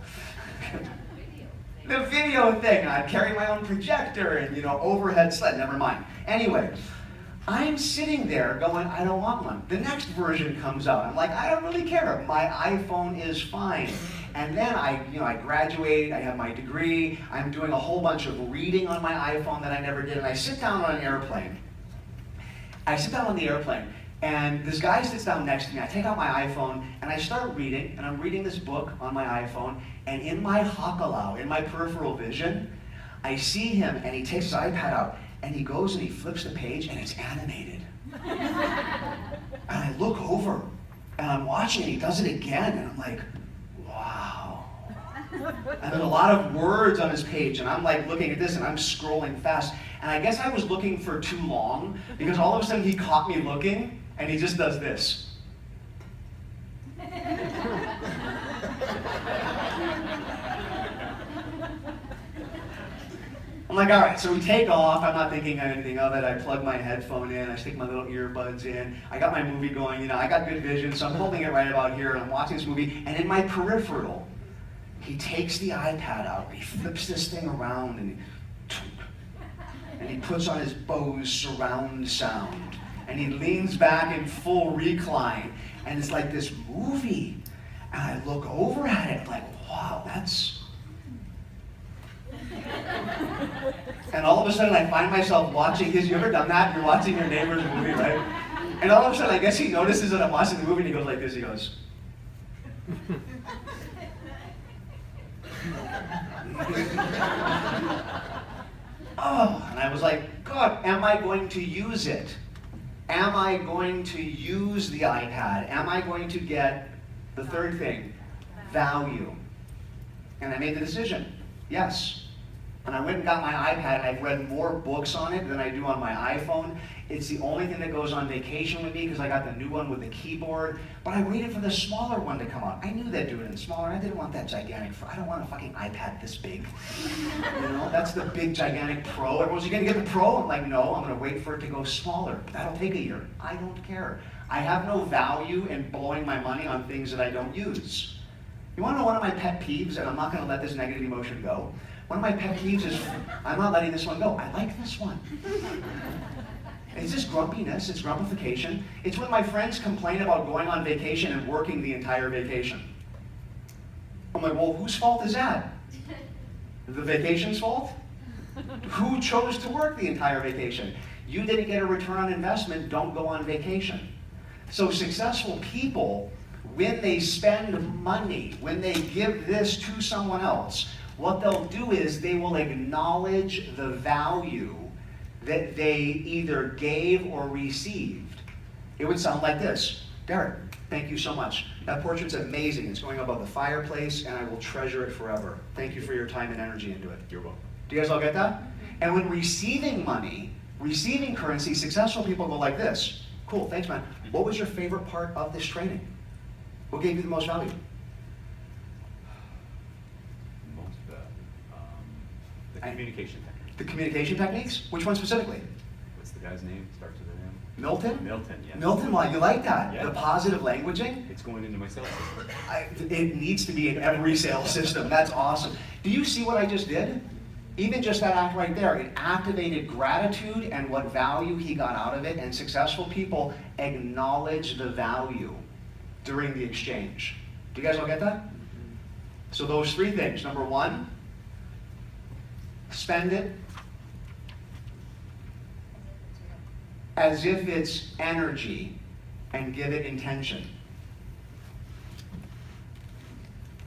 The video thing, I'd carry my own projector and, overhead sled, never mind. Anyway, I'm sitting there going, I don't want one. The next version comes out. I'm like, I don't really care. My iPhone is fine. And then I graduate, I have my degree, I'm doing a whole bunch of reading on my iPhone that I never did, and I sit down on an airplane. I sit down on the airplane, and this guy sits down next to me. I take out my iPhone, and I start reading, and I'm reading this book on my iPhone, and in my hakalau, in my peripheral vision, I see him, and he takes his iPad out, and he goes and he flips the page, and it's animated. And I look over, and I'm watching, and he does it again, and I'm like, wow. And there's a lot of words on his page, and I'm like looking at this, and I'm scrolling fast. And I guess I was looking for too long, because all of a sudden he caught me looking, and he just does this. I'm like, all right, so we take off. I'm not thinking anything of it. I plug my headphone in. I stick my little earbuds in. I got my movie going. I got good vision, so I'm holding it right about here, and I'm watching this movie. And in my peripheral, he takes the iPad out. He flips this thing around, and he puts on his Bose surround sound. And he leans back in full recline. and it's like this movie. And I look over at it like, wow, that's... And all of a sudden I find myself watching his, you ever done that? You're watching your neighbor's movie, right? And all of a sudden I guess he notices that I'm watching the movie and he goes like this, he goes. Oh, and I was like, God, am I going to use it? Am I going to use the iPad? Am I going to get the third thing, value? And I made the decision, yes. And I went and got my iPad, and I've read more books on it than I do on my iPhone. It's the only thing that goes on vacation with me because I got the new one with the keyboard. But I waited for the smaller one to come out. I knew they'd do it in smaller. I didn't want that gigantic. I don't want a fucking iPad this big. You know, that's the big gigantic Pro. Everyone's, you gonna get the Pro? I'm like, no, I'm gonna wait for it to go smaller. That'll take a year. I don't care. I have no value in blowing my money on things that I don't use. You wanna know one of my pet peeves, and I'm not gonna let this negative emotion go. One of my pet peeves is, I'm not letting this one go. I like this one. It's just grumpiness, it's grumpification. It's when my friends complain about going on vacation and working the entire vacation. I'm like, well, whose fault is that? The vacation's fault? Who chose to work the entire vacation? You didn't get a return on investment, don't go on vacation. So successful people, when they spend money, when they give this to someone else, what they'll do is they will acknowledge the value that they either gave or received. It would sound like this. Derek, thank you so much. That portrait's amazing. It's going above the fireplace, and I will treasure it forever. Thank you for your time and energy into it. You're welcome. Do you guys all get that? And when receiving money, receiving currency, successful people go like this. Cool, thanks, man. What was your favorite part of this training? What gave you the most value? The communication technique. The communication techniques? Which one specifically? What's the guy's name? Starts with an M. Milton? Milton, yes. Milton, why you like that? Yeah. The positive languaging? It's going into my sales system. It needs to be in every sales system. That's awesome. Do you see what I just did? Even just that act right there, it activated gratitude and what value he got out of it, and successful people acknowledge the value during the exchange. Do you guys all get that? So those three things. Number one, spend it as if it's energy and give it intention.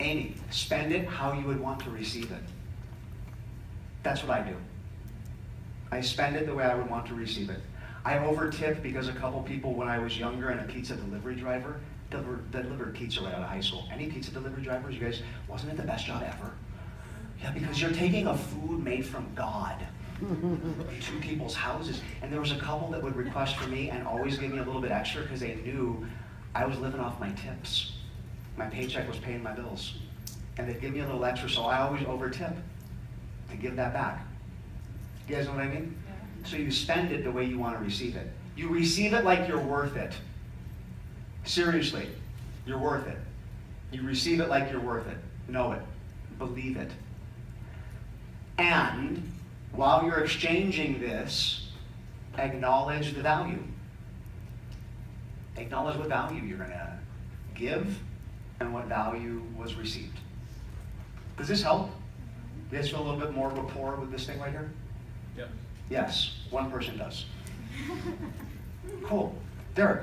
Amy, spend it how you would want to receive it. That's what I do. I spend it the way I would want to receive it. I over-tip because a couple people when I was younger and a pizza delivery driver delivered pizza right out of high school. Any pizza delivery drivers, you guys, wasn't it the best job ever? Yeah, because you're taking a food made from God to people's houses. And there was a couple that would request for me and always give me a little bit extra because they knew I was living off my tips. My paycheck was paying my bills. And they'd give me a little extra, so I always over-tip and give that back. You guys know what I mean? So you spend it the way you want to receive it. You receive it like you're worth it. Seriously, you're worth it. You receive it like you're worth it. Know it. Believe it. And while you're exchanging this, acknowledge the value. Acknowledge what value you're going to give and what value was received. Does this help? You guys feel a little bit more rapport with this thing right here? Yep. Yes, one person does. Cool. Derek,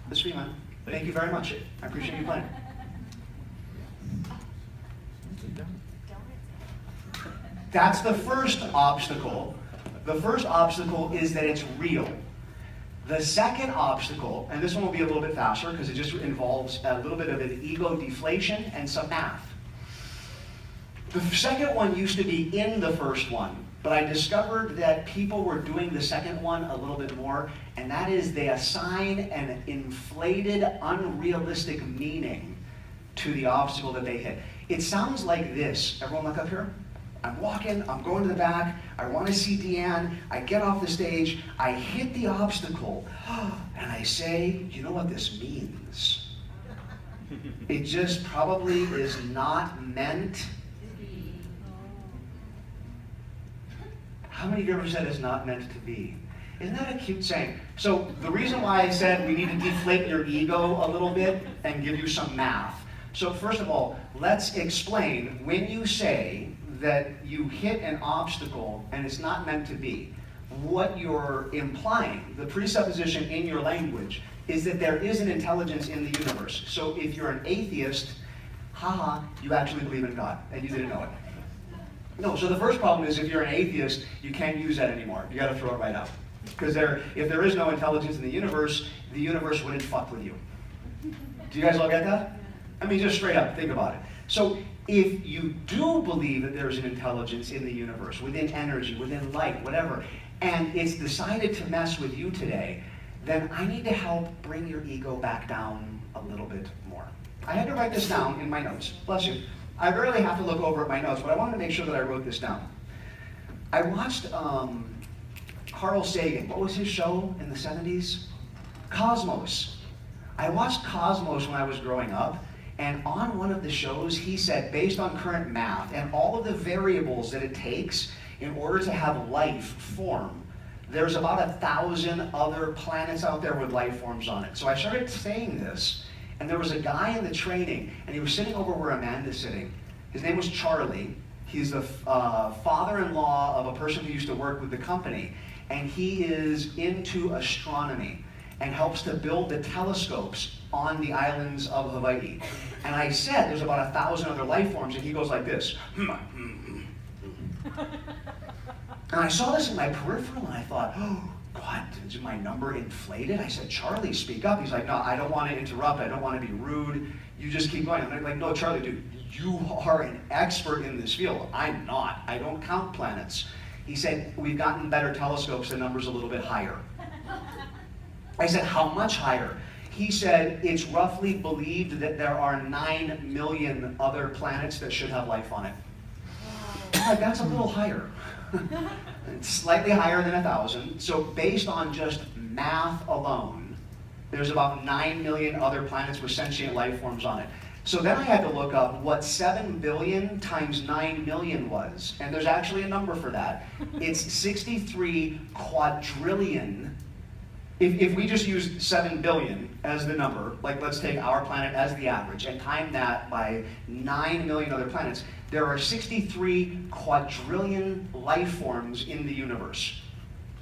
this for you, man. Thank you very much. I appreciate you playing. That's the first obstacle. The first obstacle is that it's real. The second obstacle, and this one will be a little bit faster because it just involves a little bit of an ego deflation and some math. The second one used to be in the first one, but I discovered that people were doing the second one a little bit more, and that is they assign an inflated, unrealistic meaning to the obstacle that they hit. It sounds like this. Everyone look up here. I'm walking, I'm going to the back, I want to see Deanne, I get off the stage, I hit the obstacle, and I say, you know what this means? It just probably is not meant. How many of you ever said it's not meant to be? Isn't that a cute saying? So the reason why I said we need to deflate your ego a little bit and give you some math. So first of all, let's explain when you say that you hit an obstacle and it's not meant to be, what you're implying, the presupposition in your language, is that there is an intelligence in the universe. So if you're an atheist, haha, you actually believe in God and you didn't know it. No, so the first problem is if you're an atheist, you can't use that anymore. You gotta throw it right out. Because if there is no intelligence in the universe wouldn't fuck with you. Do you guys all get that? I mean, just straight up, think about it. So if you do believe that there's an intelligence in the universe, within energy, within light, whatever, and it's decided to mess with you today, then I need to help bring your ego back down a little bit more. I had to write this down in my notes. Bless you. I rarely have to look over at my notes, but I wanted to make sure that I wrote this down. I watched Carl Sagan. What was his show in the 70s? Cosmos. I watched Cosmos when I was growing up, and on one of the shows he said, based on current math and all of the variables that it takes in order to have life form, there's about 1,000 other planets out there with life forms on it. So I started saying this, and there was a guy in the training, and he was sitting over where Amanda's sitting. His name was Charlie. He's the father-in-law of a person who used to work with the company, and he is into astronomy and helps to build the telescopes on the islands of Hawaii. And I said there's about 1,000 other life forms, and he goes like this. And I saw this in my peripheral, and I thought, oh, what? Is my number inflated? I said, Charlie, speak up. He's like, no, I don't want to interrupt. I don't want to be rude. You just keep going. I'm like, no, Charlie, dude, you are an expert in this field. I'm not. I don't count planets. He said, we've gotten better telescopes. The number's a little bit higher. I said, how much higher? He said, it's roughly believed that there are 9 million other planets that should have life on it. Like, that's a little higher. It's slightly higher than 1,000. So based on just math alone, there's about 9 million other planets with sentient life forms on it. So then I had to look up what 7 billion times 9 million was. And there's actually a number for that. It's 63 quadrillion. If we just use 7 billion as the number, like let's take our planet as the average and time that by 9 million other planets, there are 63 quadrillion life forms in the universe.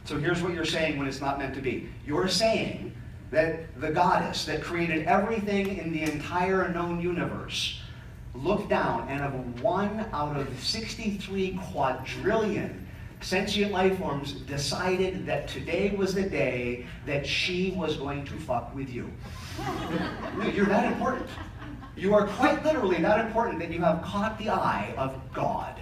So here's what you're saying when it's not meant to be. You're saying that the goddess that created everything in the entire known universe looked down and of 1 out of 63 quadrillion sentient life forms decided that today was the day that she was going to fuck with you. You're that important. You are quite literally that important that you have caught the eye of God.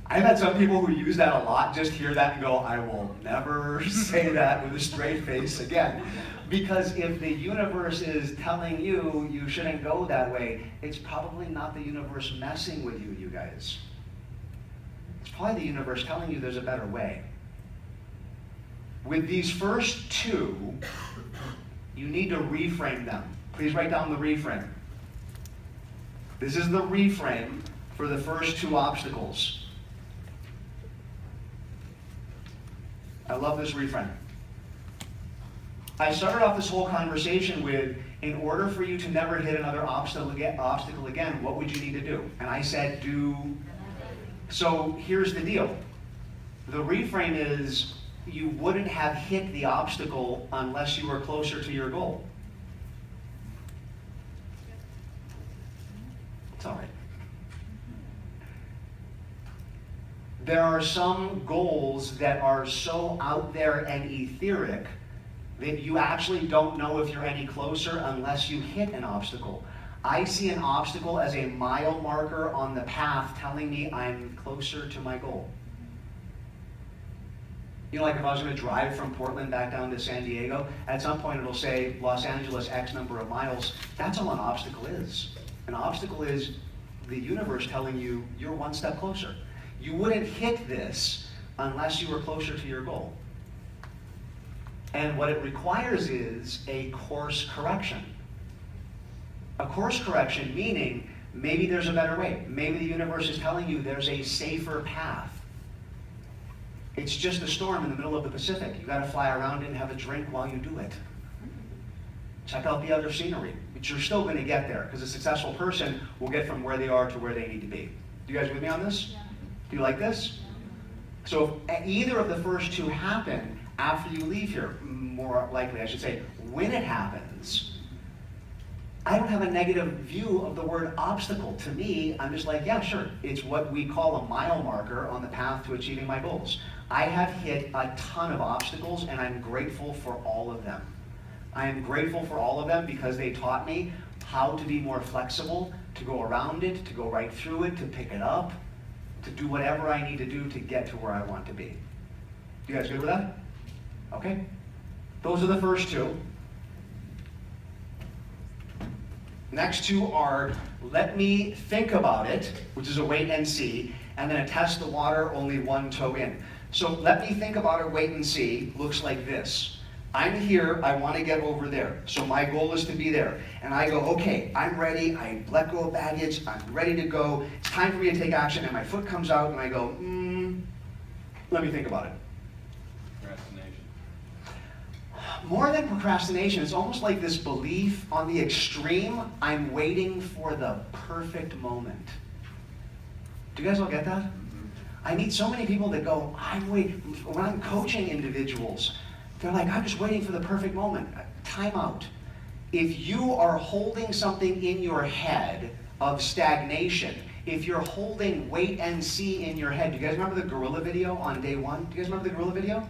I've had some people who use that a lot, just hear that and go, I will never say that with a straight face again. Because if the universe is telling you you shouldn't go that way, it's probably not the universe messing with you, you guys. It's probably the universe telling you there's a better way. With these first two, you need to reframe them. Please write down the reframe. This is the reframe for the first two obstacles. I love this reframe. I started off this whole conversation with, in order for you to never hit another obstacle again, what would you need to do? And I said, do. So here's the deal. The reframe is, you wouldn't have hit the obstacle unless you were closer to your goal. It's all right. There are some goals that are so out there and etheric that you actually don't know if you're any closer unless you hit an obstacle. I see an obstacle as a mile marker on the path telling me I'm closer to my goal. You know, like if I was going to drive from Portland back down to San Diego, at some point it'll say Los Angeles X number of miles. That's all an obstacle is. An obstacle is the universe telling you you're one step closer. You wouldn't hit this unless you were closer to your goal. And what it requires is a course correction. A course correction meaning maybe there's a better way. Maybe the universe is telling you there's a safer path. It's just a storm in the middle of the Pacific. You got to fly around it and have a drink while you do it. Check out the other scenery. But you're still going to get there because a successful person will get from where they are to where they need to be. Do you guys with me on this? Yeah. Do you like this? So if either of the first two happen after you leave here, more likely I should say, when it happens, I don't have a negative view of the word obstacle. To me, I'm just like, yeah, sure. It's what we call a mile marker on the path to achieving my goals. I have hit a ton of obstacles and I'm grateful for all of them. I am grateful for all of them because they taught me how to be more flexible, to go around it, to go right through it, to pick it up, to do whatever I need to do to get to where I want to be. You guys good with that? Okay. Those are the first two. Next two are let me think about it, which is a wait and see, and then a test the water, only one toe in. So let me think about it, wait and see, looks like this. I'm here, I want to get over there. So my goal is to be there. And I go, okay, I'm ready, I let go of baggage, I'm ready to go, it's time for me to take action, and my foot comes out and I go, let me think about it. Procrastination. More than procrastination, it's almost like this belief on the extreme, I'm waiting for the perfect moment. Do you guys all get that? I meet so many people that go, when I'm coaching individuals, they're like, I'm just waiting for the perfect moment. Time out. If you are holding something in your head of stagnation, if you're holding wait and see in your head, do you guys remember the gorilla video on day one? Do you guys remember the gorilla video?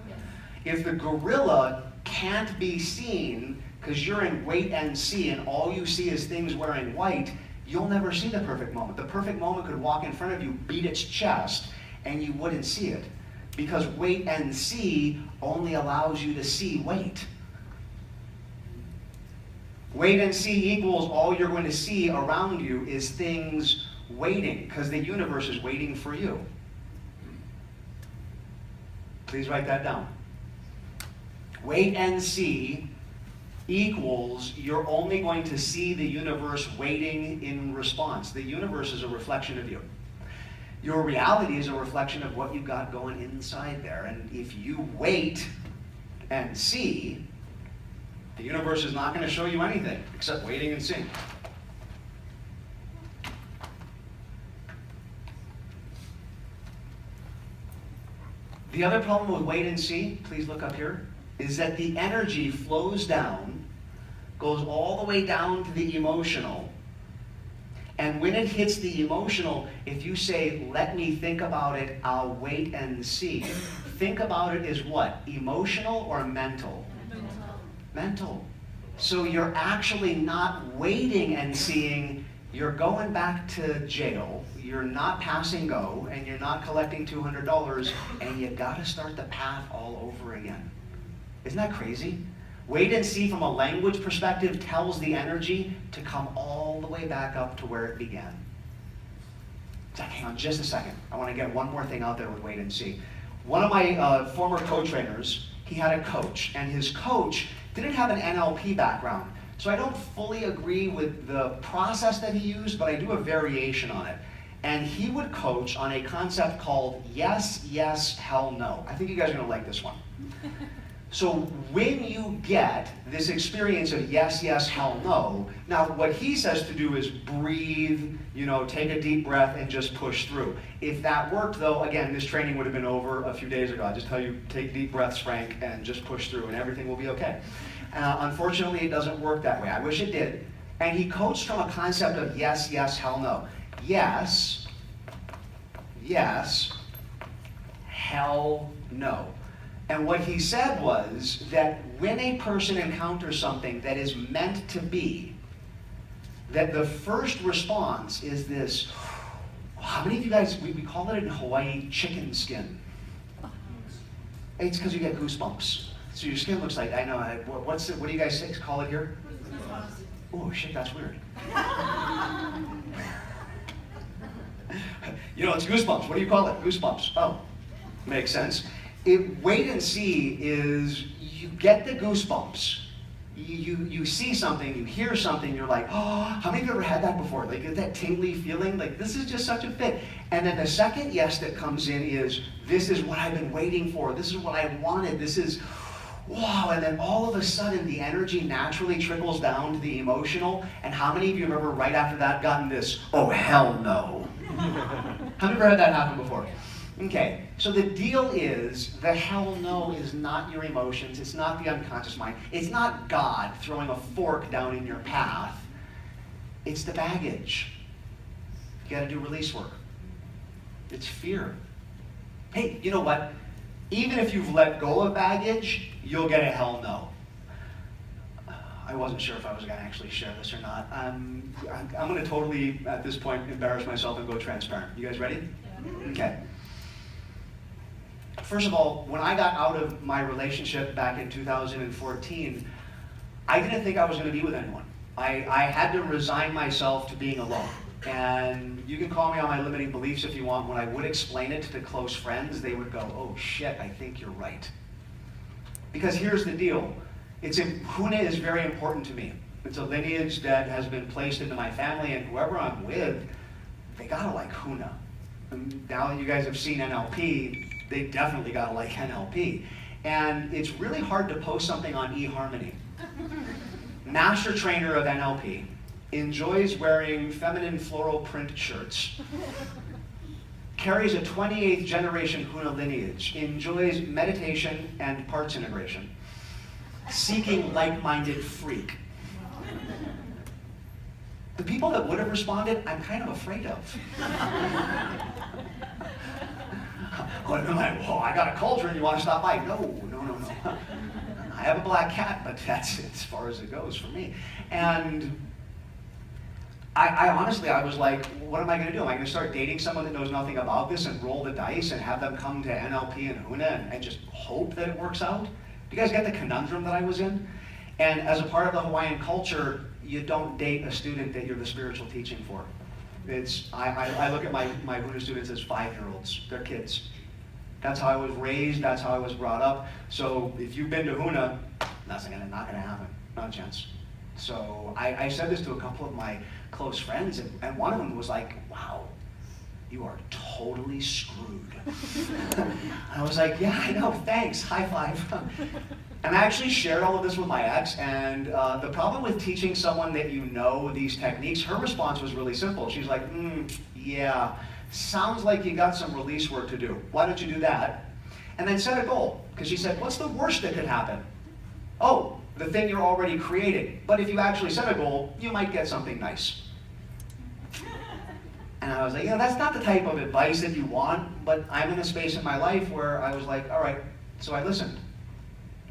Yes. If the gorilla can't be seen because you're in wait and see and all you see is things wearing white, you'll never see the perfect moment. The perfect moment could walk in front of you, beat its chest, and you wouldn't see it. Because wait and see only allows you to see wait. Wait and see equals all you're going to see around you is things waiting, because the universe is waiting for you. Please write that down. Wait and see equals you're only going to see the universe waiting in response. The universe is a reflection of you. Your reality is a reflection of what you've got going inside there. And if you wait and see, the universe is not going to show you anything except waiting and seeing. The other problem with wait and see, please look up here, is that the energy flows down, goes all the way down to the emotional, and when it hits the emotional, if you say, let me think about it, I'll wait and see. Think about it as what? Emotional or mental? Mental. So you're actually not waiting and seeing, you're going back to jail, you're not passing go, and you're not collecting $200, and you gotta start the path all over again. Isn't that crazy? Wait and see from a language perspective tells the energy to come all the way back up to where it began. Hang on just a second. I want to get one more thing out there with wait and see. One of my former co-trainers, he had a coach, and his coach didn't have an NLP background. So I don't fully agree with the process that he used, but I do a variation on it. And he would coach on a concept called yes, yes, hell no. I think you guys are going to like this one. So when you get this experience of yes, yes, hell no, now what he says to do is breathe, take a deep breath and just push through. If that worked though, again, this training would have been over a few days ago. I just tell you, take deep breaths, Frank, and just push through and everything will be okay. Unfortunately, it doesn't work that way. I wish it did. And he coached from a concept of yes, yes, hell no. Yes, yes, hell no. And what he said was that when a person encounters something that is meant to be, that the first response is this, how many of you guys, we call it in Hawaii chicken skin. It's because you get goosebumps. So your skin looks like, I know, what do you guys call it here? Oh shit, that's weird. It's goosebumps. What do you call it? Goosebumps. Oh, makes sense. Wait and see is you get the goosebumps, you see something, you hear something, you're like, oh, how many of you ever had that before? Like that tingly feeling, like this is just such a fit. And then the second yes that comes in is, this is what I've been waiting for, this is what I wanted, this is, wow. And then all of a sudden the energy naturally trickles down to the emotional. And how many of you have ever right after that gotten this, oh hell no? Have you ever had that happen before? Okay, so the deal is, the hell no is not your emotions, it's not the unconscious mind, it's not God throwing a fork down in your path, it's the baggage. You gotta do release work. It's fear. Hey, you know what? Even if you've let go of baggage, you'll get a hell no. I wasn't sure if I was gonna actually share this or not. I'm gonna totally, at this point, embarrass myself and go transparent. You guys ready? Yeah. Okay. First of all, when I got out of my relationship back in 2014, I didn't think I was going to be with anyone. I had to resign myself to being alone. And you can call me on my limiting beliefs if you want. When I would explain it to close friends, they would go, oh shit, I think you're right. Because here's the deal. Huna is very important to me. It's a lineage that has been placed into my family, and whoever I'm with, they gotta like Huna. And now that you guys have seen NLP, they definitely gotta like NLP. And it's really hard to post something on eHarmony. Master trainer of NLP, enjoys wearing feminine floral print shirts, carries a 28th generation Huna lineage, enjoys meditation and parts integration, seeking like-minded freak. The people that would have responded, I'm kind of afraid of. I'm like, whoa, I got a cauldron, you want to stop by? No. I have a black cat, but that's as far as it goes for me. And I honestly, I was like, what am I going to do? Am I going to start dating someone that knows nothing about this and roll the dice and have them come to NLP and Huna and just hope that it works out? Do you guys get the conundrum that I was in? And as a part of the Hawaiian culture, you don't date a student that you're the spiritual teaching for. I look at my Huna students as 5-year-olds. They're kids. That's how I was raised, that's how I was brought up. So if you've been to Huna, that's not gonna happen, not a chance. So I said this to a couple of my close friends, and one of them was like, wow, you are totally screwed. I was like, yeah, I know, thanks, high five. And I actually shared all of this with my ex, and the problem with teaching someone that you know these techniques, her response was really simple. She's like, yeah, sounds like you got some release work to do. Why don't you do that? And then set a goal, because she said, what's the worst that could happen? Oh, the thing you're already creating. But if you actually set a goal, you might get something nice. And I was like, that's not the type of advice that you want, but I'm in a space in my life where I was like, all right, so I listened.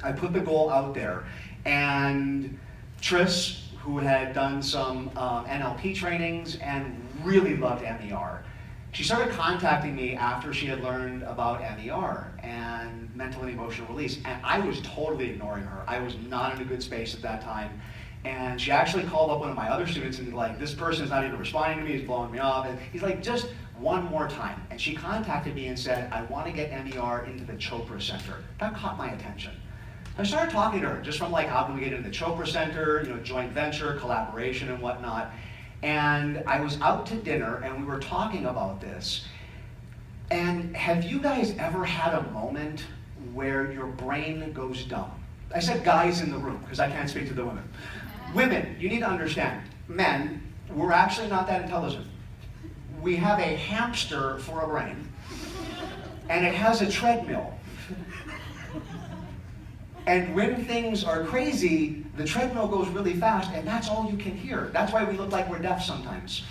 I put the goal out there, and Triss, who had done some NLP trainings and really loved MER, she started contacting me after she had learned about MER and mental and emotional release, and I was totally ignoring her. I was not in a good space at that time. And she actually called up one of my other students and like, this person is not even responding to me, he's blowing me off. And he's like, just one more time. And she contacted me and said, I want to get MER into the Chopra Center. That caught my attention. I started talking to her just from like, how can we get into the Chopra Center, joint venture, collaboration and whatnot. And I was out to dinner and we were talking about this. And have you guys ever had a moment where your brain goes dumb? I said guys in the room because I can't speak to the women. Women, you need to understand, men, we're actually not that intelligent. We have a hamster for a brain, and it has a treadmill. And when things are crazy, the treadmill goes really fast, and that's all you can hear. That's why we look like we're deaf sometimes.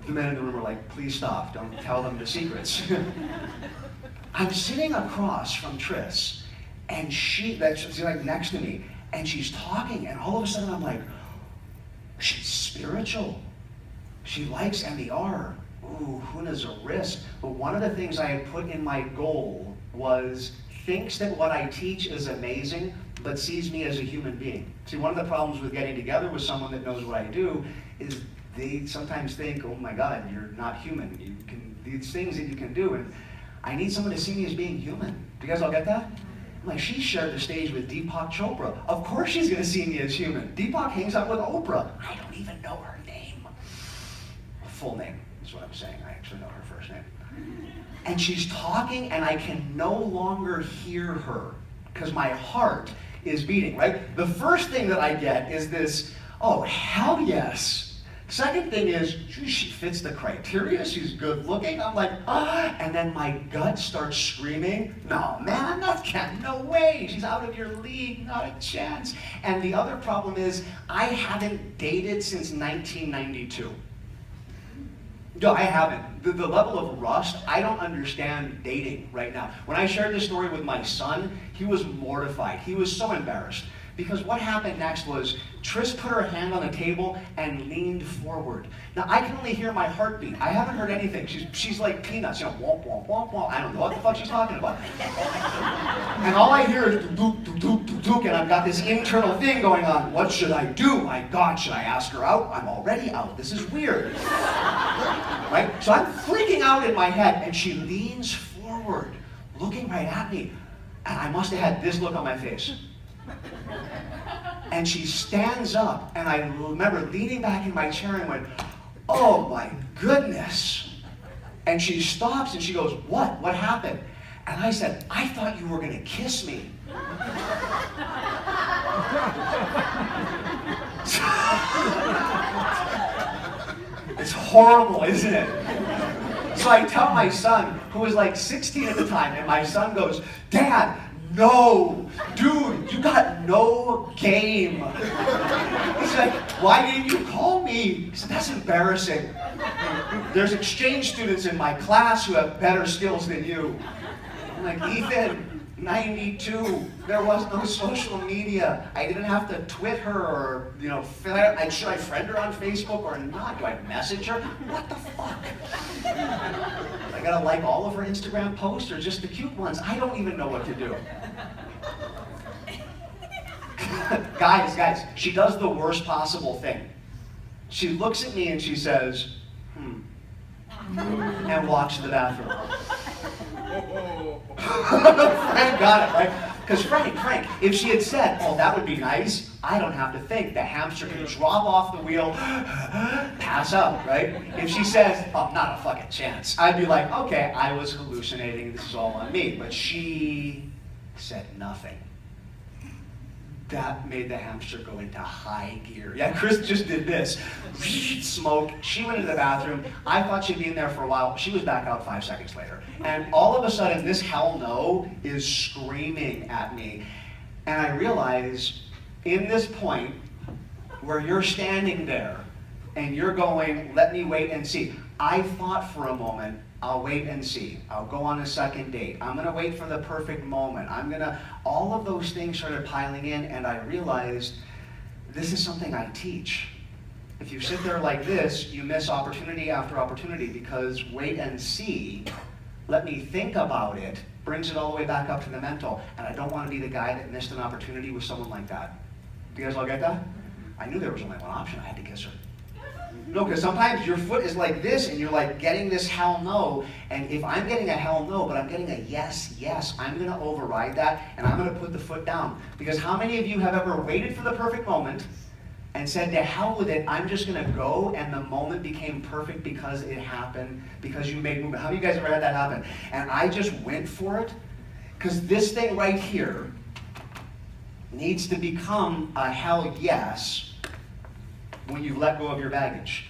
The men in the room are like, please stop, don't tell them the secrets. I'm sitting across from Triss, and she's like next to me, and she's talking, and all of a sudden I'm like, she's spiritual. She likes MER. Ooh, Huna's a risk. But one of the things I had put in my goal was thinks that what I teach is amazing, but sees me as a human being. See, one of the problems with getting together with someone that knows what I do is they sometimes think, oh my God, you're not human. You can these things that you can do, and I need someone to see me as being human. Do you guys all get that? I'm like, she shared the stage with Deepak Chopra. Of course she's gonna see me as human. Deepak hangs out with Oprah. I don't even know her name. Her full name is what I'm saying. I actually know her first name. And she's talking and I can no longer hear her because my heart is beating, right? The first thing that I get is this, oh, hell yes. Second thing is, she fits the criteria, she's good looking. I'm like, ah, and then my gut starts screaming, no, man, no way, she's out of your league, not a chance. And the other problem is, I haven't dated since 1992. No, I haven't. The level of rust, I don't understand dating right now. When I shared this story with my son, he was mortified. He was so embarrassed. Because what happened next was, Tris put her hand on the table and leaned forward. Now, I can only hear my heartbeat. I haven't heard anything. She's like peanuts, you know, womp, womp, womp, womp. I don't know what the fuck she's talking about. And all I hear is dook, dook, dook, dook, dook, and I've got this internal thing going on. What should I do? My God, should I ask her out? I'm already out. This is weird. Right? So I'm freaking out in my head, and she leans forward, looking right at me. And I must have had this look on my face. And she stands up, and I remember leaning back in my chair and went, oh my goodness. And she stops and she goes, what? What happened? And I said, I thought you were going to kiss me. It's horrible, isn't it? So I tell my son, who was like 16 at the time, and my son goes, Dad, no, dude, you got no game. He's like, why didn't you call me? He said, that's embarrassing. There's exchange students in my class who have better skills than you. I'm like, Ethan, 92, there was no social media. I didn't have to twit her or, you know, should I friend her on Facebook or not? Do I message her? What the fuck? I gotta like all of her Instagram posts or just the cute ones? I don't even know what to do. Guys, she does the worst possible thing. She looks at me and she says, and walks to the bathroom. Frank got it, right? Because Frank, if she had said, oh, that would be nice, I don't have to think. The hamster can drop off the wheel, pass out, right? If she says, oh, not a fucking chance, I'd be like, okay, I was hallucinating, this is all on me. But she said nothing. That made the hamster go into high gear. Yeah, Chris just did this. Smoke. She went into the bathroom. I thought she'd be in there for a while. She was back out 5 seconds later. And all of a sudden, this hell no is screaming at me. And I realize, in this point, where you're standing there, and you're going, let me wait and see. I thought for a moment, I'll wait and see. I'll go on a second date. I'm gonna wait for the perfect moment. All of those things started piling in, and I realized this is something I teach. If you sit there like this, you miss opportunity after opportunity, because wait and see, let me think about it, brings it all the way back up to the mental. And I don't want to be the guy that missed an opportunity with someone like that. Do you guys all get that? I knew there was only one option. I had to kiss her. No, because sometimes your foot is like this and you're like getting this hell no. And if I'm getting a hell no, but I'm getting a yes, I'm going to override that and I'm going to put the foot down. Because how many of you have ever waited for the perfect moment and said, to hell with it, I'm just going to go, and the moment became perfect because it happened, because you made movement? How many of you guys ever had that happen? And I just went for it? Because this thing right here needs to become a hell yes when you let go of your baggage.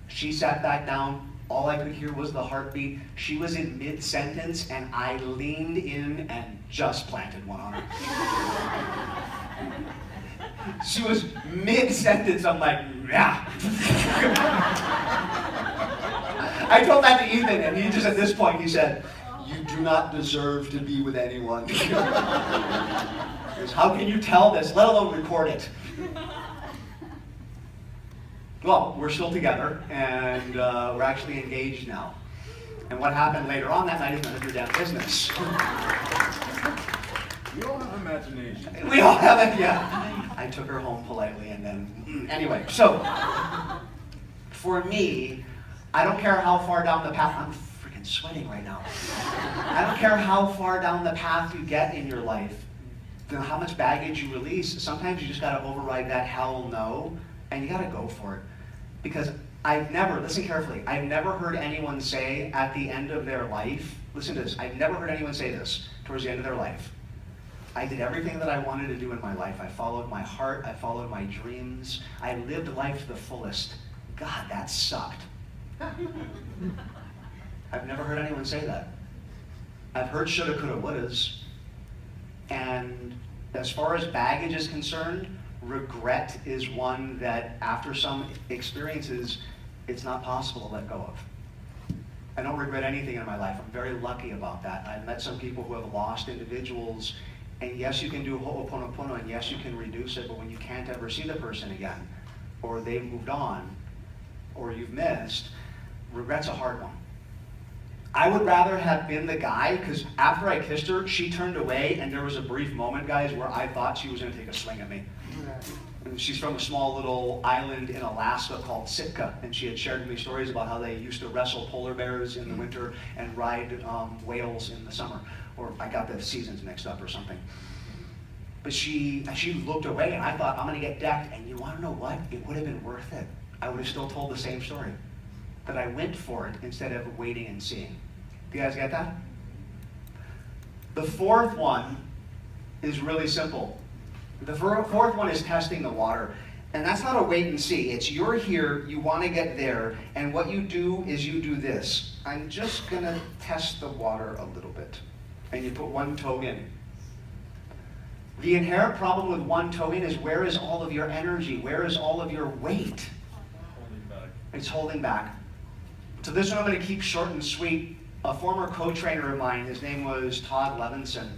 She sat back down. All I could hear was the heartbeat. She was in mid-sentence, and I leaned in and just planted one on her. She was mid-sentence. I'm like, yeah. I told that to Ethan, and he just at this point, he said, you do not deserve to be with anyone. He goes, how can you tell this, let alone record it? Well, we're still together, and we're actually engaged now. And what happened later on that night is none of your damn business. We all have imagination. We all have it, yeah. I took her home politely, and then, anyway. So, for me, I don't care how far down the path, I'm freaking freaking sweating right now. I don't care how far down the path you get in your life, how much baggage you release. Sometimes you just got to override that hell no, and you got to go for it. Because I've never, listen carefully, I've never heard anyone say at the end of their life, listen to this, I've never heard anyone say this towards the end of their life. I did everything that I wanted to do in my life. I followed my heart, I followed my dreams, I lived life to the fullest. God, that sucked. I've never heard anyone say that. I've heard shoulda, coulda, wouldas. And as far as baggage is concerned, regret is one that after some experiences, it's not possible to let go of. I don't regret anything in my life. I'm very lucky about that. I've met some people who have lost individuals, and yes, you can do ho'oponopono, and yes, you can reduce it, but when you can't ever see the person again, or they've moved on, or you've missed, regret's a hard one. I would rather have been the guy, because after I kissed her, she turned away, and there was a brief moment, guys, where I thought she was going to take a swing at me. And she's from a small little island in Alaska called Sitka, and she had shared with me stories about how they used to wrestle polar bears in the winter and ride whales in the summer. Or I got the seasons mixed up or something. But she looked away, and I thought, I'm going to get decked. And you want to know what? It would have been worth it. I would have still told the same story. That I went for it instead of waiting and seeing. Do you guys get that? The fourth one is really simple. The fourth one is testing the water. And that's not a wait and see. It's you're here, you want to get there, and what you do is you do this. I'm just going to test the water a little bit. And you put one toe in. The inherent problem with one toe in is where is all of your energy? Where is all of your weight? Holding back. It's holding back. So this one I'm going to keep short and sweet. A former co-trainer of mine, his name was Todd Levinson,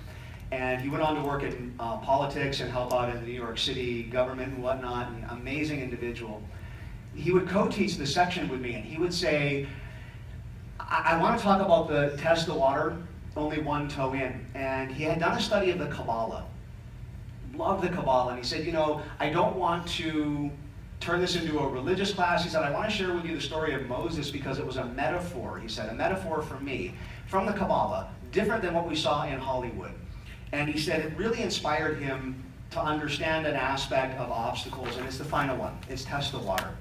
and he went on to work in politics and help out in the New York City government and whatnot, an amazing individual. He would co-teach this section with me, and he would say, I want to talk about the test the water, only one toe in. And he had done a study of the Kabbalah. Loved the Kabbalah, and he said, I don't want to turn this into a religious class. He said, I want to share with you the story of Moses because it was a metaphor, he said, a metaphor for me, from the Kabbalah, different than what we saw in Hollywood. And he said it really inspired him to understand an aspect of obstacles, and it's the final one, it's test the water.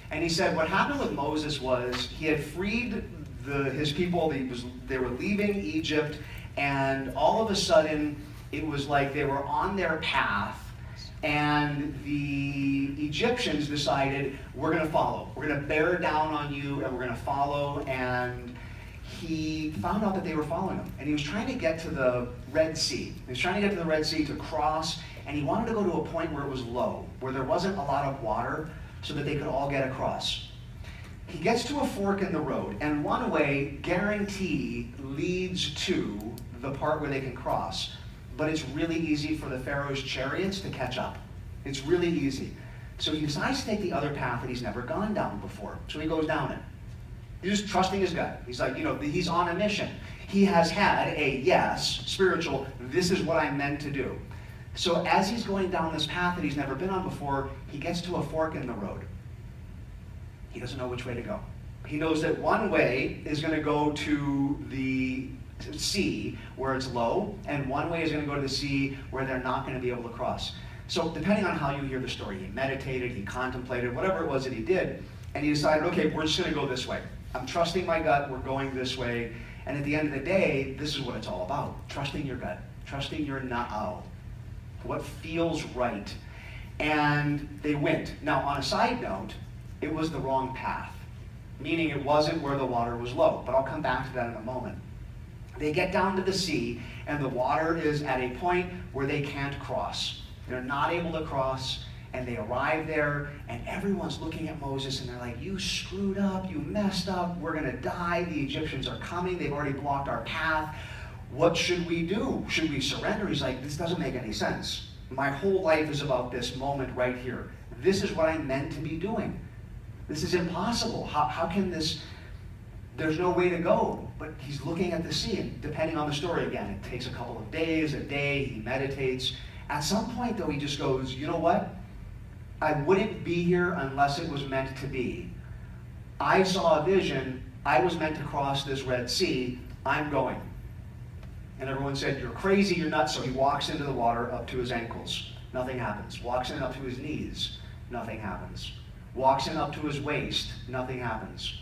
And he said what happened with Moses was he had freed his people, they were leaving Egypt, and all of a sudden it was like they were on their path, and the Egyptians decided, we're going to follow. We're going to bear down on you, and we're going to follow. And he found out that they were following him. And he was trying to get to the Red Sea. He was trying to get to the Red Sea to cross, and he wanted to go to a point where it was low, where there wasn't a lot of water, so that they could all get across. He gets to a fork in the road, and one way, guaranteed, leads to the part where they can cross. But it's really easy for the Pharaoh's chariots to catch up. It's really easy. So he decides to take the other path that he's never gone down before. So he goes down it. He's just trusting his gut. He's like, he's on a mission. He has had a, yes, spiritual, this is what I'm meant to do. So as he's going down this path that he's never been on before, he gets to a fork in the road. He doesn't know which way to go. He knows that one way is going to go to the sea where it's low, and one way is going to go to the sea where they're not going to be able to cross. So depending on how you hear the story, he meditated, he contemplated, whatever it was that he did, and he decided, okay, we're just going to go this way. I'm trusting my gut, we're going this way, and at the end of the day, this is what it's all about. Trusting your gut, trusting your na'au, what feels right. And they went. Now, on a side note, it was the wrong path, meaning it wasn't where the water was low, but I'll come back to that in a moment. They get down to the sea, and the water is at a point where they can't cross. They're not able to cross, and they arrive there, and everyone's looking at Moses, and they're like, you screwed up, you messed up, we're going to die, the Egyptians are coming, they've already blocked our path. What should we do? Should we surrender? He's like, this doesn't make any sense. My whole life is about this moment right here. This is what I'm meant to be doing. This is impossible. How can this... There's no way to go, but he's looking at the sea, and depending on the story, again, it takes a couple of days, a day, he meditates. At some point, though, he just goes, you know what? I wouldn't be here unless it was meant to be. I saw a vision, I was meant to cross this Red Sea, I'm going. And everyone said, you're crazy, you're nuts. So he walks into the water up to his ankles. Nothing happens. Walks in up to his knees. Nothing happens. Walks in up to his waist. Nothing happens.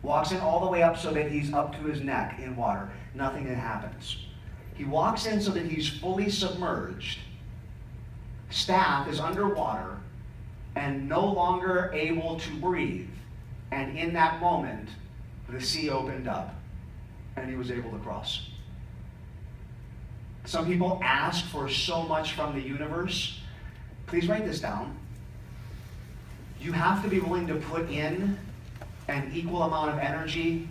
Walks in all the way up so that he's up to his neck in water. Nothing happens. He walks in so that he's fully submerged. Staff is underwater and no longer able to breathe. And in that moment, the sea opened up and he was able to cross. Some people ask for so much from the universe. Please write this down. You have to be willing to put in an equal amount of energy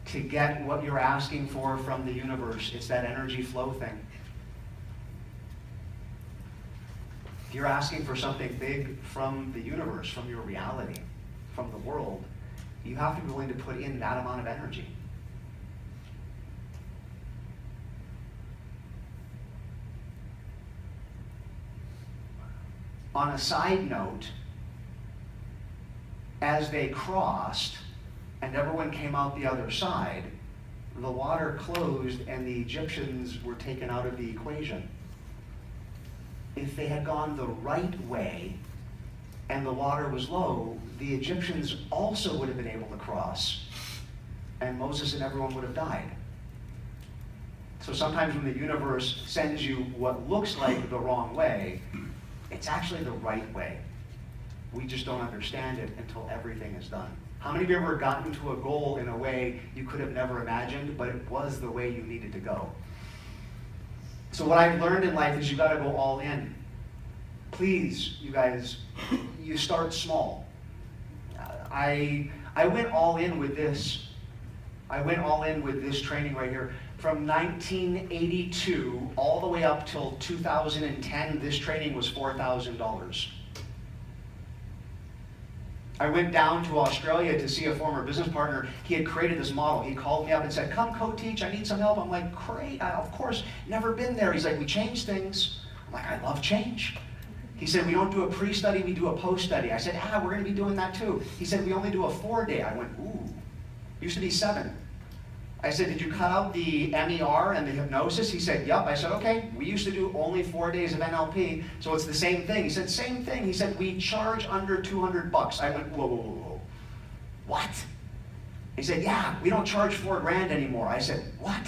to get what you're asking for from the universe. It's that energy flow thing. If you're asking for something big from the universe, from your reality, from the world, you have to be willing to put in that amount of energy. On a side note, as they crossed and everyone came out the other side, the water closed and the Egyptians were taken out of the equation. If they had gone the right way and the water was low, the Egyptians also would have been able to cross, and Moses and everyone would have died. So sometimes when the universe sends you what looks like the wrong way, it's actually the right way. We just don't understand it until everything is done. How many of you have ever gotten to a goal in a way you could have never imagined, but it was the way you needed to go? So what I've learned in life is you got to go all in. Please, you guys, you start small. I went all in with this. I went all in with this training right here. From 1982 all the way up till 2010, this training was $4,000. I went down to Australia to see a former business partner. He had created this model. He called me up and said, come co-teach, I need some help. I'm like, great, of course, never been there. He's like, we change things. I'm like, I love change. He said, we don't do a pre-study, we do a post-study. I said, we're going to be doing that too. He said, we only do a 4-day. I went, ooh, used to be 7. I said, did you cut out the MER and the hypnosis? He said, yep. I said, okay, we used to do only 4 days of NLP, so it's the same thing. He said, same thing. He said, we charge under $200. I went, whoa. What? He said, yeah, we don't charge $4,000 anymore. I said, what?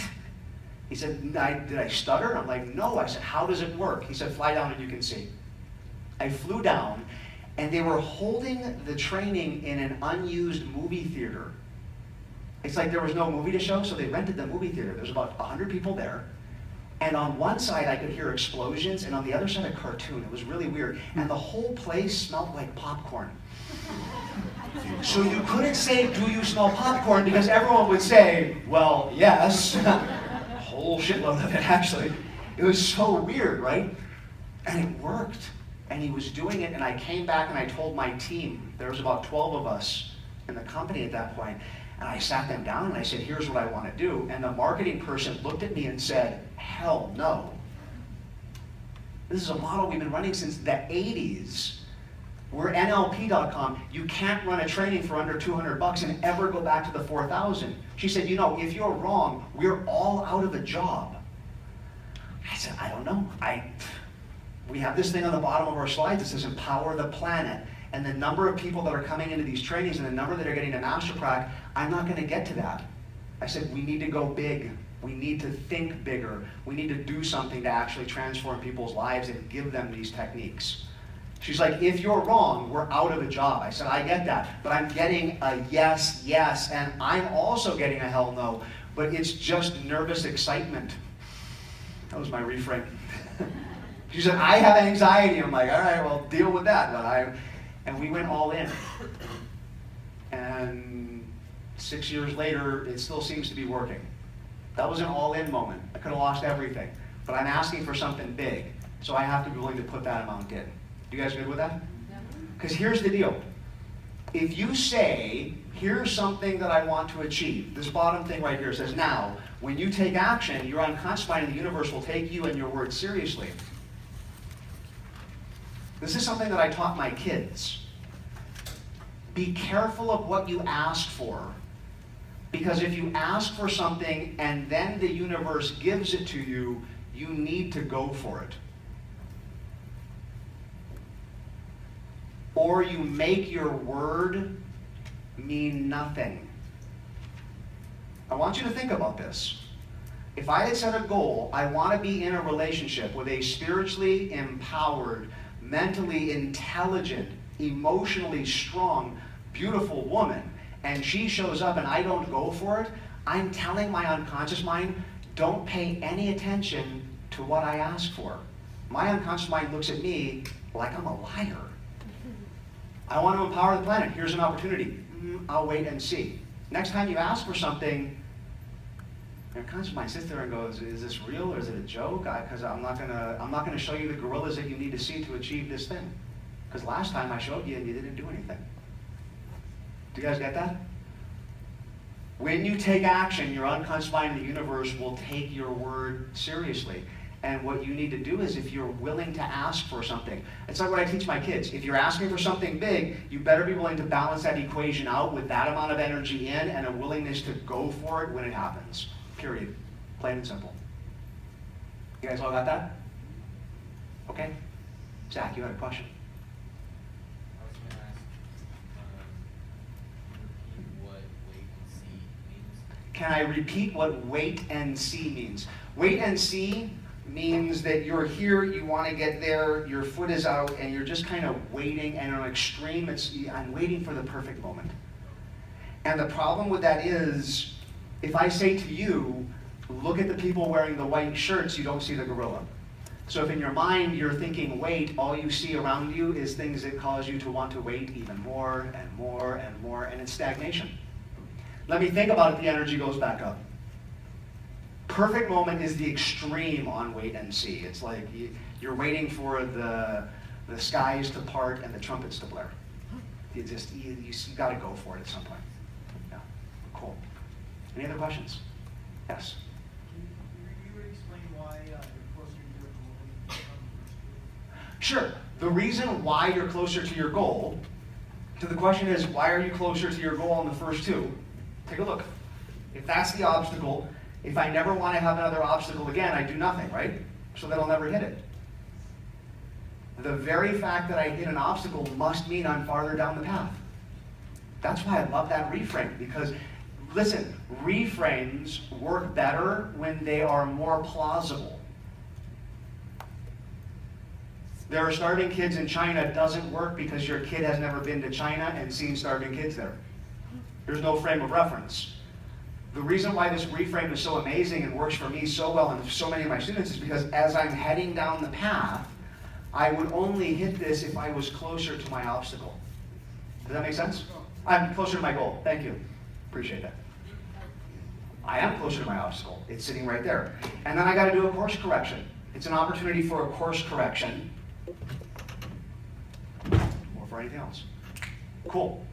He said, did I stutter? I'm like, no. I said, how does it work? He said, fly down and you can see. I flew down, and they were holding the training in an unused movie theater. It's like there was no movie to show, so they rented the movie theater. There's about 100 people there. And on one side, I could hear explosions, and on the other side, a cartoon. It was really weird. And the whole place smelled like popcorn. So you couldn't say, do you smell popcorn? Because everyone would say, well, yes. A whole shitload of it, actually. It was so weird, right? And it worked. And he was doing it, and I came back and I told my team, there was about 12 of us in the company at that point, and I sat them down and I said, here's what I want to do. And the marketing person looked at me and said, hell no. This is a model we've been running since the 80s. We're NLP.com. You can't run a training for under $200 and ever go back to the 4,000. She said, if you're wrong, we're all out of a job. I said, I don't know. We have this thing on the bottom of our slides that says empower the planet. And the number of people that are coming into these trainings and the number that are getting to Master Prac, I'm not going to get to that. I said, we need to go big. We need to think bigger. We need to do something to actually transform people's lives and give them these techniques. She's like, if you're wrong, we're out of a job. I said, I get that, but I'm getting a yes, and I'm also getting a hell no, but it's just nervous excitement. That was my reframe. She said, I have anxiety. I'm like, all right, well, deal with that. And we went all in. And 6 years later, it still seems to be working. That was an all-in moment. I could have lost everything. But I'm asking for something big, so I have to be willing to put that amount in. You guys good with that? Because here's the deal. If you say, here's something that I want to achieve, this bottom thing right here says, now, when you take action, your unconscious mind and the universe will take you and your words seriously. This is something that I taught my kids. Be careful of what you ask for, because if you ask for something and then the universe gives it to you, you need to go for it. Or you make your word mean nothing. I want you to think about this. If I had set a goal, I want to be in a relationship with a spiritually empowered, mentally intelligent, emotionally strong, beautiful woman, and she shows up and I don't go for it, I'm telling my unconscious mind, don't pay any attention to what I ask for. My unconscious mind looks at me like I'm a liar. I want to empower the planet. Here's an opportunity. I'll wait and see. Next time you ask for something, your conscious mind sits there and goes, is this real or is it a joke? Because I'm not gonna show you the gorillas that you need to see to achieve this thing. Because last time I showed you and you didn't do anything. Do you guys get that? When you take action, your unconscious mind and the universe will take your word seriously. And what you need to do is, if you're willing to ask for something, it's like what I teach my kids. If you're asking for something big, you better be willing to balance that equation out with that amount of energy in and a willingness to go for it when it happens. Period. Plain and simple. You guys all got that? Okay? Zach, you had a question. I was going to ask, repeat what wait and see means. Can I repeat what wait and see means? Wait and see means that you're here, you want to get there, your foot is out, and you're just kind of waiting, and on extreme, I'm waiting for the perfect moment. And the problem with that is, if I say to you, look at the people wearing the white shirts, you don't see the gorilla. So if in your mind you're thinking wait, all you see around you is things that cause you to want to wait even more and more and more, and it's stagnation. Let me think about it, the energy goes back up. Perfect moment is the extreme on wait and see. It's like you're waiting for the skies to part and the trumpets to blare. You got to go for it at some point. Yeah, cool. Any other questions? Yes. You would explain why you're closer to your goal when you become the first Sure. The reason why you're closer to your goal, so the question is, why are you closer to your goal on the first two? Take a look. If that's the obstacle, if I never want to have another obstacle again, I do nothing, right? So that I'll never hit it. The very fact that I hit an obstacle must mean I'm farther down the path. That's why I love that reframe, because listen, reframes work better when they are more plausible. There are starving kids in China doesn't work because your kid has never been to China and seen starving kids there. There's no frame of reference. The reason why this reframe is so amazing and works for me so well and so many of my students is because as I'm heading down the path, I would only hit this if I was closer to my obstacle. Does that make sense? I'm closer to my goal. Thank you. Appreciate that. I am closer to my obstacle. It's sitting right there. And then I got to do a course correction. It's an opportunity for a course correction or for anything else. Cool.